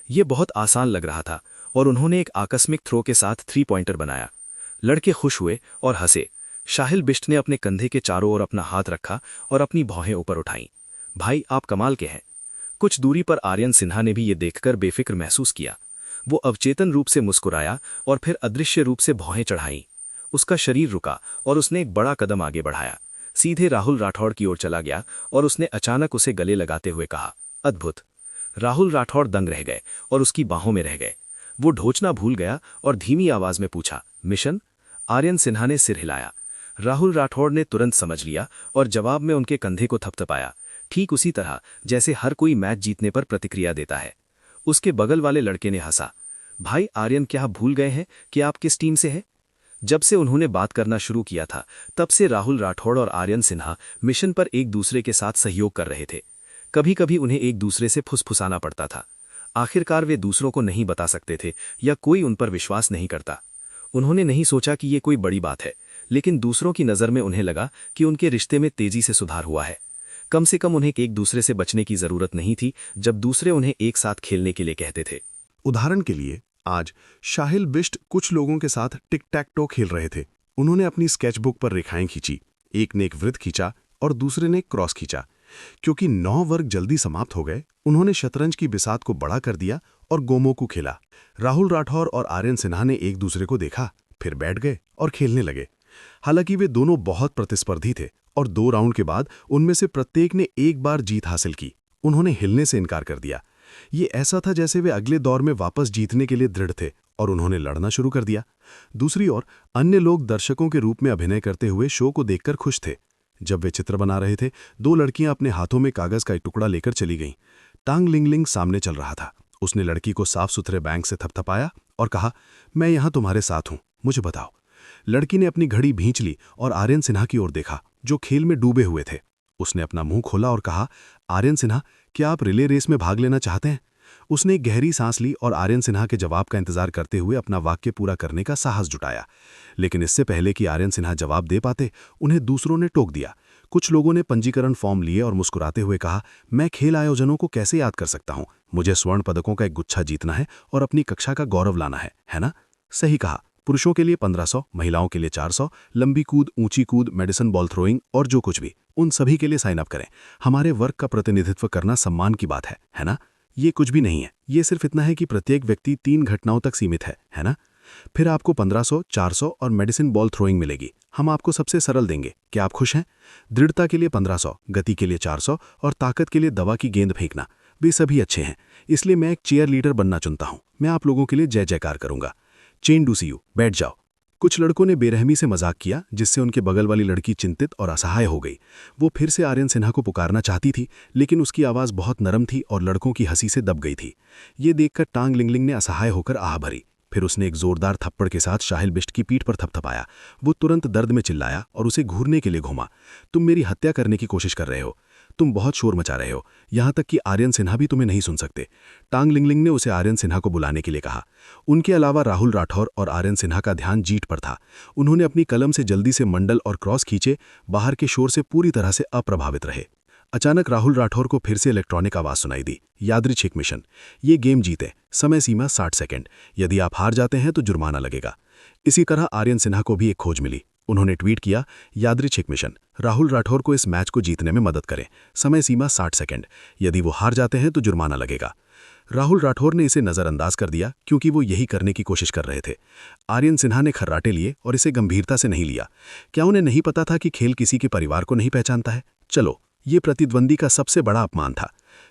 ये बहुत आसान लग रहा था और उन्होंने एक आकस्मिक थ्रो के साथ 3 पॉइंटर बनाया। लड़के खुश हुए और हंसे। शाहिल बिष्ट ने अपने कंधे के चारों ओर अपना हाथ रखा और अपनी भौहें ऊपर उठाईं। भाई, आप कमाल के हैं। कुछ दूरी पर आर्यन सिन्हा ने भी ये देखकर बेफिक्र महसूस किया। वो अवचेतन रूप से मुस्कुराया और फिर अदृश्य रूप से भौहें चढ़ाईं। उसका शरीर रुका और उसने एक बड़ा कदम आगे बढ़ाया, सीधे राहुल राठौड़ की ओर चला गया और उसने अचानक उसे गले लगाते हुए कहा, अद्भुत। राहुल राठौड़ दंग रह गए और उसकी बाहों में रह गए। वो ढोचना भूल गया और धीमी आवाज में पूछा, मिशन? आर्यन सिन्हा ने सिर हिलाया। राहुल राठौड़ ने तुरंत समझ लिया और जवाब में उनके कंधे को थपथपाया, ठीक उसी तरह जैसे हर कोई मैच जीतने पर प्रतिक्रिया देता है। उसके बगल वाले लड़के ने हंसा। भाई आर्यन, क्या आप भूल गए हैं कि आप किस टीम से हैं? जब से उन्होंने बात करना शुरू किया था तब से राहुल राठौड़ और आर्यन सिन्हा मिशन पर एक दूसरे के साथ सहयोग कर रहे थे। कभी कभी उन्हें एक दूसरे से फुसफुसाना पड़ता था। आखिरकार वे दूसरों को नहीं बता सकते थे या कोई उन पर विश्वास नहीं करता। उन्होंने नहीं सोचा कि ये कोई बड़ी बात है, लेकिन दूसरों की नज़र में उन्हें लगा कि उनके रिश्ते में तेजी से सुधार हुआ है। कम से कम उन्हें एक दूसरे से बचने की जरूरत नहीं थी जब दूसरे उन्हें एक साथ खेलने के लिए कहते थे। उदाहरण के लिए आज शाहिल बिष्ट कुछ लोगों के साथ टिक टैक टो खेल रहे थे। उन्होंने अपनी स्केचबुक पर रेखाएं खींची, एक ने एक वृत्त खींचा और दूसरे ने एक क्रॉस खींचा। क्योंकि 9 वर्ग जल्दी समाप्त हो गए, उन्होंने शतरंज की बिसात को बड़ा कर दिया और गोमोकू खेला। राहुल राठौर और आर्यन सिन्हा ने एक दूसरे को देखा, फिर बैठ गए और खेलने लगे। हालांकि वे दोनों बहुत प्रतिस्पर्धी थे और 2 राउंड के बाद उनमें से प्रत्येक ने एक बार जीत हासिल की। उन्होंने हिलने से इनकार कर दिया। ये ऐसा था जैसे वे अगले दौर में वापस जीतने के लिए दृढ़ थे और उन्होंने लड़ना शुरू कर दिया। दूसरी ओर अन्य लोग दर्शकों के रूप में अभिनय करते हुए शो को देखकर खुश थे। जब वे चित्र बना रहे थे, 2 लड़कियां अपने हाथों में कागज का एक टुकड़ा लेकर चली गईं। टांग लिंगलिंग सामने चल रहा था। उसने लड़की को साफ सुथरे बैंक से थपथपाया और कहा, मैं यहां तुम्हारे साथ हूं, मुझे बताओ। लड़की ने अपनी घड़ी भींच ली और आर्यन सिन्हा की ओर देखा, जो खेल में डूबे हुए थे। उसने अपना मुंह खोला और कहा, आर्यन सिन्हा, क्या आप रिले रेस में भाग लेना चाहते हैं? उसने एक गहरी सांस ली और आर्यन सिन्हा के जवाब का इंतजार करते हुए अपना वाक्य पूरा करने का साहस जुटाया। लेकिन इससे पहले कि आर्यन सिन्हा जवाब दे पाते, उन्हें दूसरों ने टोक दिया। कुछ लोगों ने पंजीकरण फॉर्म लिए और मुस्कुराते हुए कहा, मैं खेल आयोजनों को कैसे याद कर सकता हूं? मुझे स्वर्ण पदकों का एक गुच्छा जीतना है और अपनी कक्षा का गौरव लाना है ना? सही कहा। पुरुषों के लिए 1500, महिलाओं के लिए 400, लंबी कूद, ऊंची कूद, मेडिसिन बॉल थ्रोइंग और जो कुछ भी, उन सभी के लिए साइन अप करें। हमारे वर्ग का प्रतिनिधित्व करना सम्मान की बात है ना? ये कुछ भी नहीं है, ये सिर्फ इतना है कि प्रत्येक व्यक्ति 3 घटनाओं तक सीमित है ना? फिर आपको 1500, 400 और मेडिसिन बॉल थ्रोइंग मिलेगी। हम आपको सबसे सरल देंगे। क्या आप खुश हैं? दृढ़ता के लिए 1500, गति के लिए 400 और ताकत के लिए दवा की गेंद फेंकना। वे सभी अच्छे हैं, इसलिए मैं एक चेयर लीडर बनना चुनता हूं। मैं आप लोगों के लिए जय जयकार करूंगा। चेन डू सी यू, बैठ जाओ। कुछ लड़कों ने बेरहमी से मजाक किया, जिससे उनके बगल वाली लड़की चिंतित और असहाय हो गई। वो फिर से आर्यन सिन्हा को पुकारना चाहती थी, लेकिन उसकी आवाज़ बहुत नरम थी और लड़कों की हंसी से दब गई थी। ये देखकर टांग लिंगलिंग ने असहाय होकर आह भरी। फिर उसने एक जोरदार थप्पड़ के साथ शाहिल बिष्ट की पीठ पर थपथपाया। वो तुरंत दर्द में चिल्लाया और उसे घूरने के लिए घूमा। तुम मेरी हत्या करने की कोशिश कर रहे हो, तुम बहुत शोर मचा रहे हो, यहां तक कि आर्यन सिन्हा भी तुम्हें नहीं सुन सकते। टांग लिंगलिंग ने उसे आर्यन सिन्हा को बुलाने के लिए कहा। उनके अलावा राहुल राठौर और आर्यन सिन्हा का ध्यान जीत पर था। उन्होंने अपनी कलम से जल्दी से मंडल और क्रॉस खींचे, बाहर के शोर से पूरी तरह से अप्रभावित रहे। अचानक राहुल राठौर को फिर से इलेक्ट्रॉनिक आवाज सुनाई दी। यादृच्छिक मिशन, ये गेम जीते, समय सीमा 60 सेकंड। यदि आप हार जाते हैं तो जुर्माना लगेगा। इसी तरह आर्यन सिन्हा को भी एक खोज मिली। उन्होंने ट्वीट किया, यादृच्छिक मिशन, राहुल राठौर को इस मैच को जीतने में मदद करें, समय सीमा 60 सेकंड। यदि वो हार जाते हैं तो जुर्माना लगेगा। राहुल राठौर ने इसे नज़रअंदाज कर दिया, क्योंकि वो यही करने की कोशिश कर रहे थे। आर्यन सिन्हा ने खर्राटे लिए और इसे गंभीरता से नहीं लिया। क्या उन्हें नहीं पता था कि खेल किसी के परिवार को नहीं पहचानता है? चलो, ये प्रतिद्वंदी का सबसे बड़ा अपमान था।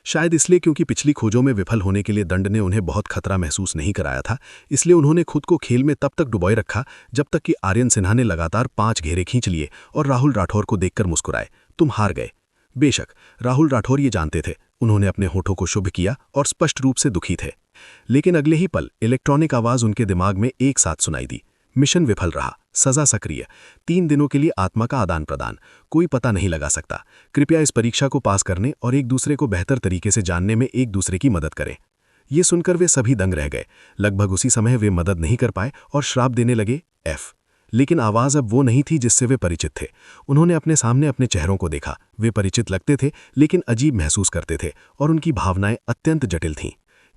शायद इसलिए क्योंकि पिछली खोजों में विफल होने के लिए दंड ने उन्हें बहुत खतरा महसूस नहीं कराया था, इसलिए उन्होंने खुद को खेल में तब तक डुबोए रखा जब तक कि आर्यन सिन्हा ने लगातार 5 घेरे खींच लिए और राहुल राठौर को देखकर मुस्कुराए। तुम हार गए। बेशक राहुल राठौर ये जानते थे। उन्होंने अपने होठों को शुभ किया और स्पष्ट रूप से दुखी थे। लेकिन अगले ही पल इलेक्ट्रॉनिक आवाज उनके दिमाग में एक साथ सुनाई दी। मिशन विफल रहा, सजा सक्रिय, 3 दिनों के लिए आत्मा का आदान प्रदान, कोई पता नहीं लगा सकता। कृपया इस परीक्षा को पास करने और एक दूसरे को बेहतर तरीके से जानने में एक दूसरे की मदद करें। ये सुनकर वे सभी दंग रह गए। लगभग उसी समय वे मदद नहीं कर पाए और श्राप देने लगे, एफ। लेकिन आवाज अब वो नहीं थी जिससे वे परिचित थे। उन्होंने अपने सामने अपने चेहरों को देखा। वे परिचित लगते थे, लेकिन अजीब महसूस करते थे और उनकी भावनाएं अत्यंत जटिल थीं।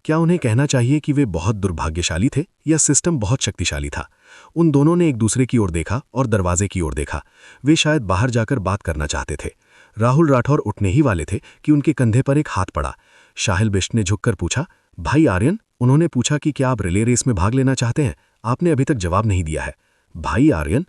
क्या उन्हें कहना चाहिए कि वे बहुत दुर्भाग्यशाली थे या सिस्टम बहुत शक्तिशाली था? उन दोनों ने एक दूसरे की ओर देखा और दरवाजे की ओर देखा। वे शायद बाहर जाकर बात करना चाहते थे। राहुल राठौर उठने ही वाले थे कि उनके कंधे पर एक हाथ पड़ा। शाहिल बिष्ट ने झुककर पूछा, भाई आर्यन? उन्होंने पूछा कि क्या आप रिले रेस में भाग लेना चाहते हैं? आपने अभी तक जवाब नहीं दिया है। भाई आर्यन?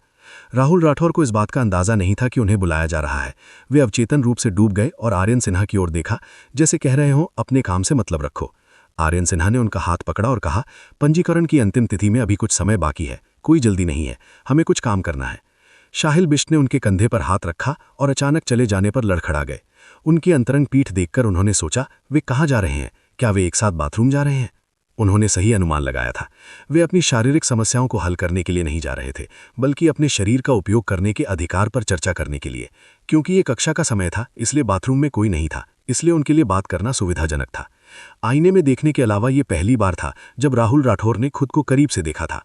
राहुल राठौर को इस बात का अंदाजा नहीं था कि उन्हें बुलाया जा रहा है। वे अवचेतन रूप से डूब गए और आर्यन सिन्हा की ओर देखा, जैसे कह रहे हों, अपने काम से मतलब रखो। आर्यन सिन्हा ने उनका हाथ पकड़ा और कहा, पंजीकरण की अंतिम तिथि में अभी कुछ समय बाकी है, कोई जल्दी नहीं है, हमें कुछ काम करना है। शाहिल बिष्ट ने उनके कंधे पर हाथ रखा और अचानक चले जाने पर लड़खड़ा गए। उनकी अंतरंग पीठ देखकर उन्होंने सोचा, वे कहाँ जा रहे हैं? क्या वे एक साथ बाथरूम जा रहे हैं? उन्होंने सही अनुमान लगाया था। वे अपनी शारीरिक समस्याओं को हल करने के लिए नहीं जा रहे थे, बल्कि अपने शरीर का उपयोग करने के अधिकार पर चर्चा करने के लिए। क्योंकि ये कक्षा का समय था, इसलिए बाथरूम में कोई नहीं था, इसलिए उनके लिए बात करना सुविधाजनक था। आईने में देखने के अलावा ये पहली बार था जब राहुल राठौर ने खुद को करीब से देखा था।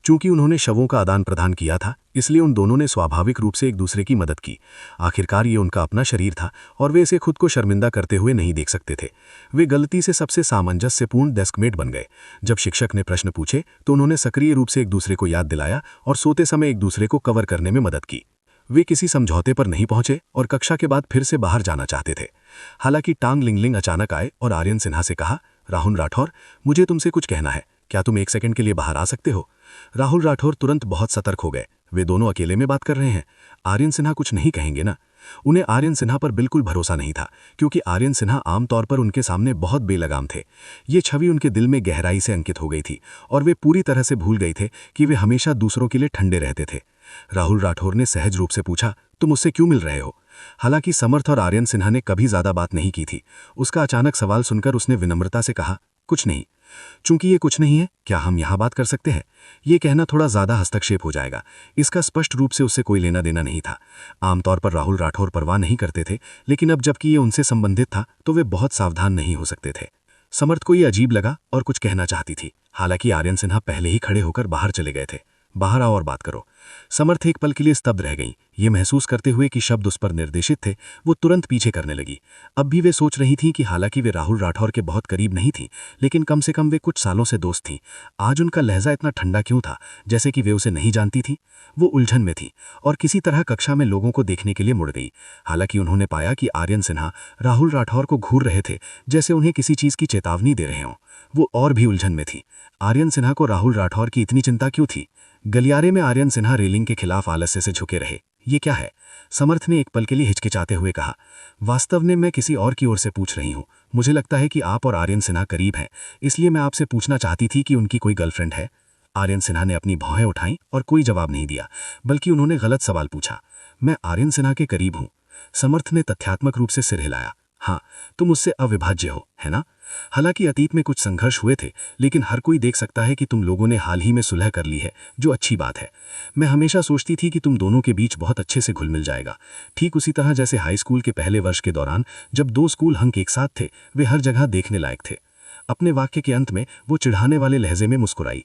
चूंकि उन्होंने शवों का आदान प्रदान किया था, इसलिए उन दोनों ने स्वाभाविक रूप से एक दूसरे की मदद की। आखिरकार ये उनका अपना शरीर था और वे इसे खुद को शर्मिंदा करते हुए नहीं देख सकते थे। वे गलती से सबसे सामंजस्यपूर्ण डेस्कमेट बन गए। जब शिक्षक ने प्रश्न पूछे तो उन्होंने सक्रिय रूप से एक दूसरे को याद दिलाया और सोते समय एक दूसरे को कवर करने में मदद की। वे किसी समझौते पर नहीं पहुंचे और कक्षा के बाद फिर से बाहर जाना चाहते थे। हालांकि टांग लिंगलिंग अचानक आए और आर्यन सिन्हा से कहा, राहुल राठौर, मुझे तुमसे कुछ कहना है, क्या तुम 1 सेकंड के लिए बाहर आ सकते हो? राहुल राठौर तुरंत बहुत सतर्क हो गए। वे दोनों अकेले में बात कर रहे हैं, आर्यन सिन्हा कुछ नहीं कहेंगे ना? उन्हें आर्यन सिन्हा पर बिल्कुल भरोसा नहीं था, क्योंकि आर्यन सिन्हा आमतौर पर उनके सामने बहुत बेलगाम थे। ये छवि उनके दिल में गहराई से अंकित हो गई थी और वे पूरी तरह से भूल गए थे कि वे हमेशा दूसरों के लिए ठंडे रहते थे। राहुल राठौर ने सहज रूप से पूछा, तुम मुझसे क्यों मिल रहे हो? हालांकि समर्थ और आर्यन सिन्हा ने कभी ज्यादा बात नहीं की थी। उसका अचानक सवाल सुनकर उसने विनम्रता से कहा, कुछ नहीं। चूंकि ये कुछ नहीं है, क्या हम यहां बात कर सकते हैं? ये कहना थोड़ा ज्यादा हस्तक्षेप हो जाएगा। इसका स्पष्ट रूप से उससे कोई लेना देना नहीं था। आमतौर पर राहुल राठौर परवाह नहीं करते थे, लेकिन अब जबकि ये उनसे संबंधित था तो वे बहुत सावधान नहीं हो सकते थे। समर्थ को ये अजीब लगा और कुछ कहना चाहती थी। हालांकि आर्यन सिन्हा पहले ही खड़े होकर बाहर चले गए थे। बाहर आओ और बात करो। समर्थ एक पल के लिए स्तब्ध रह गईं, ये महसूस करते हुए कि शब्द उस पर निर्देशित थे। वो तुरंत पीछे करने लगी। अब भी वे सोच रही थीं कि हालांकि वे राहुल राठौर के बहुत करीब नहीं थीं, लेकिन कम से कम वे कुछ सालों से दोस्त थीं। आज उनका लहजा इतना ठंडा क्यों था, जैसे कि वे उसे नहीं जानती थी? वो उलझन में थी और किसी तरह कक्षा में लोगों को देखने के लिए मुड़ गई। हालांकि उन्होंने पाया कि आर्यन सिन्हा राहुल राठौर को घूर रहे थे, जैसे उन्हें किसी चीज की चेतावनी दे रहे हों। वो और भी उलझन में थी। आर्यन सिन्हा को राहुल राठौर की इतनी चिंता क्यों थी? गलियारे में आर्यन सिन्हा रेलिंग के खिलाफ आलस्य से झुके रहे। ये क्या है? समर्थ ने एक पल के लिए हिचकिचाते हुए कहा, वास्तव में मैं किसी और की ओर से पूछ रही हूं। मुझे लगता है कि आप और आर्यन सिन्हा करीब हैं, इसलिए मैं आपसे पूछना चाहती थी कि उनकी कोई गर्लफ्रेंड है? आर्यन सिन्हा ने अपनी भौहें उठाईं और कोई जवाब नहीं दिया, बल्कि उन्होंने गलत सवाल पूछा। मैं आर्यन सिन्हा के करीब हूं। समर्थ ने तथ्यात्मक रूप से सिर हिलाया। हाँ, तुम उससे अविभाज्य हो, है ना? हालांकि अतीत में कुछ संघर्ष हुए थे, लेकिन हर कोई देख सकता है कि तुम लोगों ने हाल ही में सुलह कर ली है, जो अच्छी बात है। मैं हमेशा सोचती थी कि तुम दोनों के बीच बहुत अच्छे से घुल मिल जाएगा, ठीक उसी तरह जैसे हाई स्कूल के पहले वर्ष के दौरान जब 2 स्कूल हंक एक साथ थे, वे हर जगह देखने लायक थे। अपने वाक्य के अंत में वो चिढ़ाने वाले लहजे में मुस्कुराई।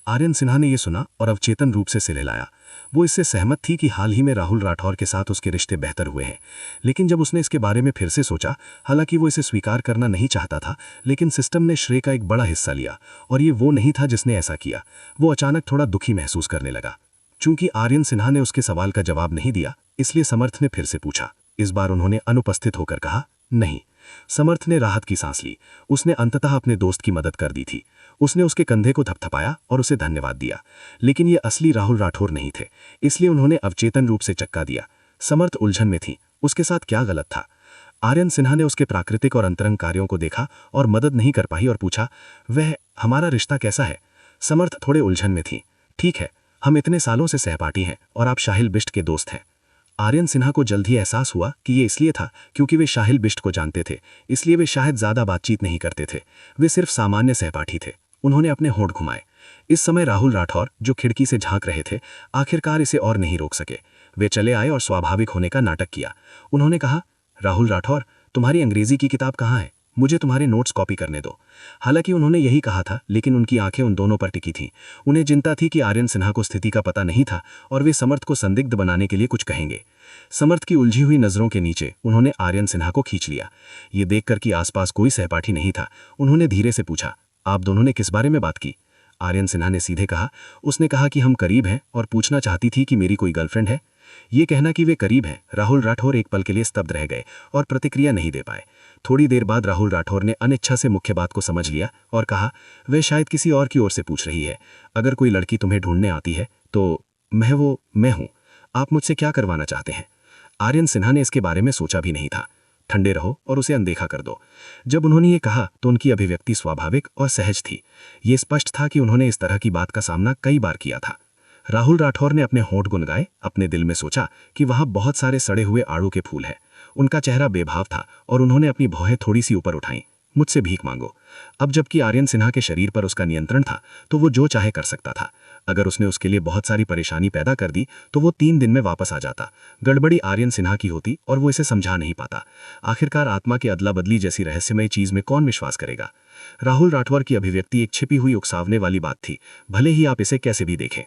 आर्यन सिन्हा ने यह सुना और अवचेतन रूप से सिर हिलाया। वो इससे सहमत थी कि हाल ही में राहुल राठौर के साथ उसके रिश्ते बेहतर हुए हैं, लेकिन जब उसने इसके बारे में फिर से सोचा, हालांकि वो इसे स्वीकार करना नहीं चाहता था, लेकिन सिस्टम ने श्रेय का एक बड़ा हिस्सा लिया और ये वो नहीं था जिसने ऐसा किया। वो अचानक थोड़ा दुखी महसूस करने लगा। चूंकि आर्यन सिन्हा ने उसके सवाल का जवाब नहीं दिया, इसलिए समर्थ ने फिर से पूछा। इस बार उन्होंने अनुपस्थित होकर कहा, नहीं। समर्थ ने राहत की सांस ली। उसने अंततः अपने दोस्त की मदद कर दी थी। उसने उसके कंधे को थपथपाया और उसे धन्यवाद दिया। लेकिन ये असली राहुल राठौर नहीं थे, इसलिए उन्होंने अवचेतन रूप से चक्का दिया। समर्थ उलझन में थी, उसके साथ क्या गलत था? आर्यन सिन्हा ने उसके प्राकृतिक और अंतरंग कार्यों को देखा और मदद नहीं कर पाई और पूछा, वह हमारा रिश्ता कैसा है? समर्थ थोड़े उलझन में थी। ठीक है, हम इतने सालों से सहपाठी हैं और आप शाहिल बिष्ट के दोस्त हैं। आर्यन सिन्हा को जल्द ही एहसास हुआ कि ये इसलिए था क्योंकि वे शाहिल बिष्ट को जानते थे, इसलिए वे शायद ज्यादा बातचीत नहीं करते थे। वे सिर्फ सामान्य सहपाठी थे। उन्होंने अपने होंठ घुमाए। इस समय राहुल राठौर, जो खिड़की से झांक रहे थे, आखिरकार इसे और नहीं रोक सके। वे चले आए और स्वाभाविक होने का नाटक किया। उन्होंने कहा, राहुल राठौर, तुम्हारी अंग्रेजी की किताब कहाँ है? मुझे तुम्हारे नोट्स कॉपी करने दो। हालांकि उन्होंने यही कहा था, लेकिन उनकी आंखें उन दोनों पर टिकी थीं। उन्हें चिंता थी कि आर्यन सिन्हा को स्थिति का पता नहीं था और वे समर्थ को संदिग्ध बनाने के लिए कुछ कहेंगे। समर्थ की उलझी हुई नजरों के नीचे उन्होंने आर्यन सिन्हा को खींच लिया। ये देखकर कि आसपास कोई सहपाठी नहीं था, उन्होंने धीरे से पूछा, आप दोनों ने किस बारे में बात की? आर्यन सिन्हा ने सीधे कहा, उसने कहा कि हम करीब हैं और पूछना चाहती थी कि मेरी कोई गर्लफ्रेंड है। ये कहना कि वे करीब हैं, राहुल राठौर एक पल के लिए स्तब्ध रह गए और प्रतिक्रिया नहीं दे पाए। थोड़ी देर बाद राहुल राठौर ने अनिच्छा से मुख्य बात को समझ लिया और कहा, वह शायद किसी और की ओर से पूछ रही है। अगर कोई लड़की तुम्हें ढूंढने आती है तो मैं हूं। आप मुझसे क्या करवाना चाहते हैं? आर्यन सिन्हा ने इसके बारे में सोचा भी नहीं था। ठंडे रहो और उसे अनदेखा कर दो। जब उन्होंने ये कहा तो उनकी अभिव्यक्ति स्वाभाविक और सहज थी। ये स्पष्ट था कि उन्होंने इस तरह की बात का सामना कई बार किया था। राहुल राठौर ने अपने होंठ गुनगाए, अपने दिल में सोचा कि वहां बहुत सारे सड़े हुए आड़ू के फूल हैं। उनका चेहरा बेभाव था और उन्होंने अपनी भौहें थोड़ी सी ऊपर उठाईं। मुझसे भीख मांगो। अब जबकि आर्यन सिन्हा के शरीर पर उसका नियंत्रण था तो वो जो चाहे कर सकता था। अगर उसने उसके लिए बहुत सारी परेशानी पैदा कर दी तो वो 3 दिन में वापस आ जाता। गड़बड़ी आर्यन सिन्हा की होती और वो इसे समझा नहीं पाता। आखिरकार आत्मा की अदला बदली जैसी रहस्यमय चीज में कौन विश्वास करेगा। राहुल राठौर की अभिव्यक्ति एक छिपी हुई उकसावने वाली बात थी, भले ही आप इसे कैसे भी देखें।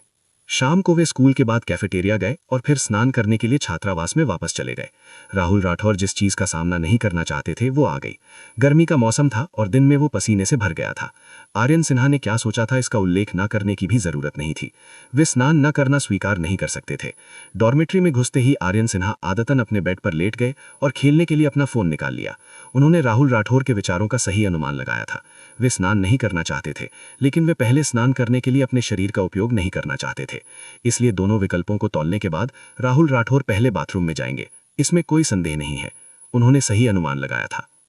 शाम को वे स्कूल के बाद कैफेटेरिया गए और फिर स्नान करने के लिए छात्रावास में वापस चले गए। राहुल राठौर जिस चीज का सामना नहीं करना चाहते थे वो आ गई। गर्मी का मौसम था और दिन में वो पसीने से भर गया था। आर्यन सिन्हा ने क्या सोचा था इसका उल्लेख न करने की भी जरूरत नहीं थी। वे स्नान न करना स्वीकार नहीं कर सकते थे। डॉर्मेट्री में घुसते ही आर्यन सिन्हा आदतन अपने बेड पर लेट गए और खेलने के लिए अपना फोन निकाल लिया। उन्होंने राहुल राठौर के विचारों का सही अनुमान लगाया था। वे स्नान नहीं करना चाहते थे, लेकिन वे पहले स्नान करने के लिए अपने शरीर का उपयोग नहीं करना चाहते थे। इसलिए दोनों विकल्पों को तौलने के बाद राहुल राठौर पहले बाथरूम में जाएंगे, इसमें कोई संदेह नहीं है। उन्होंने सही अनुमान लगाया था।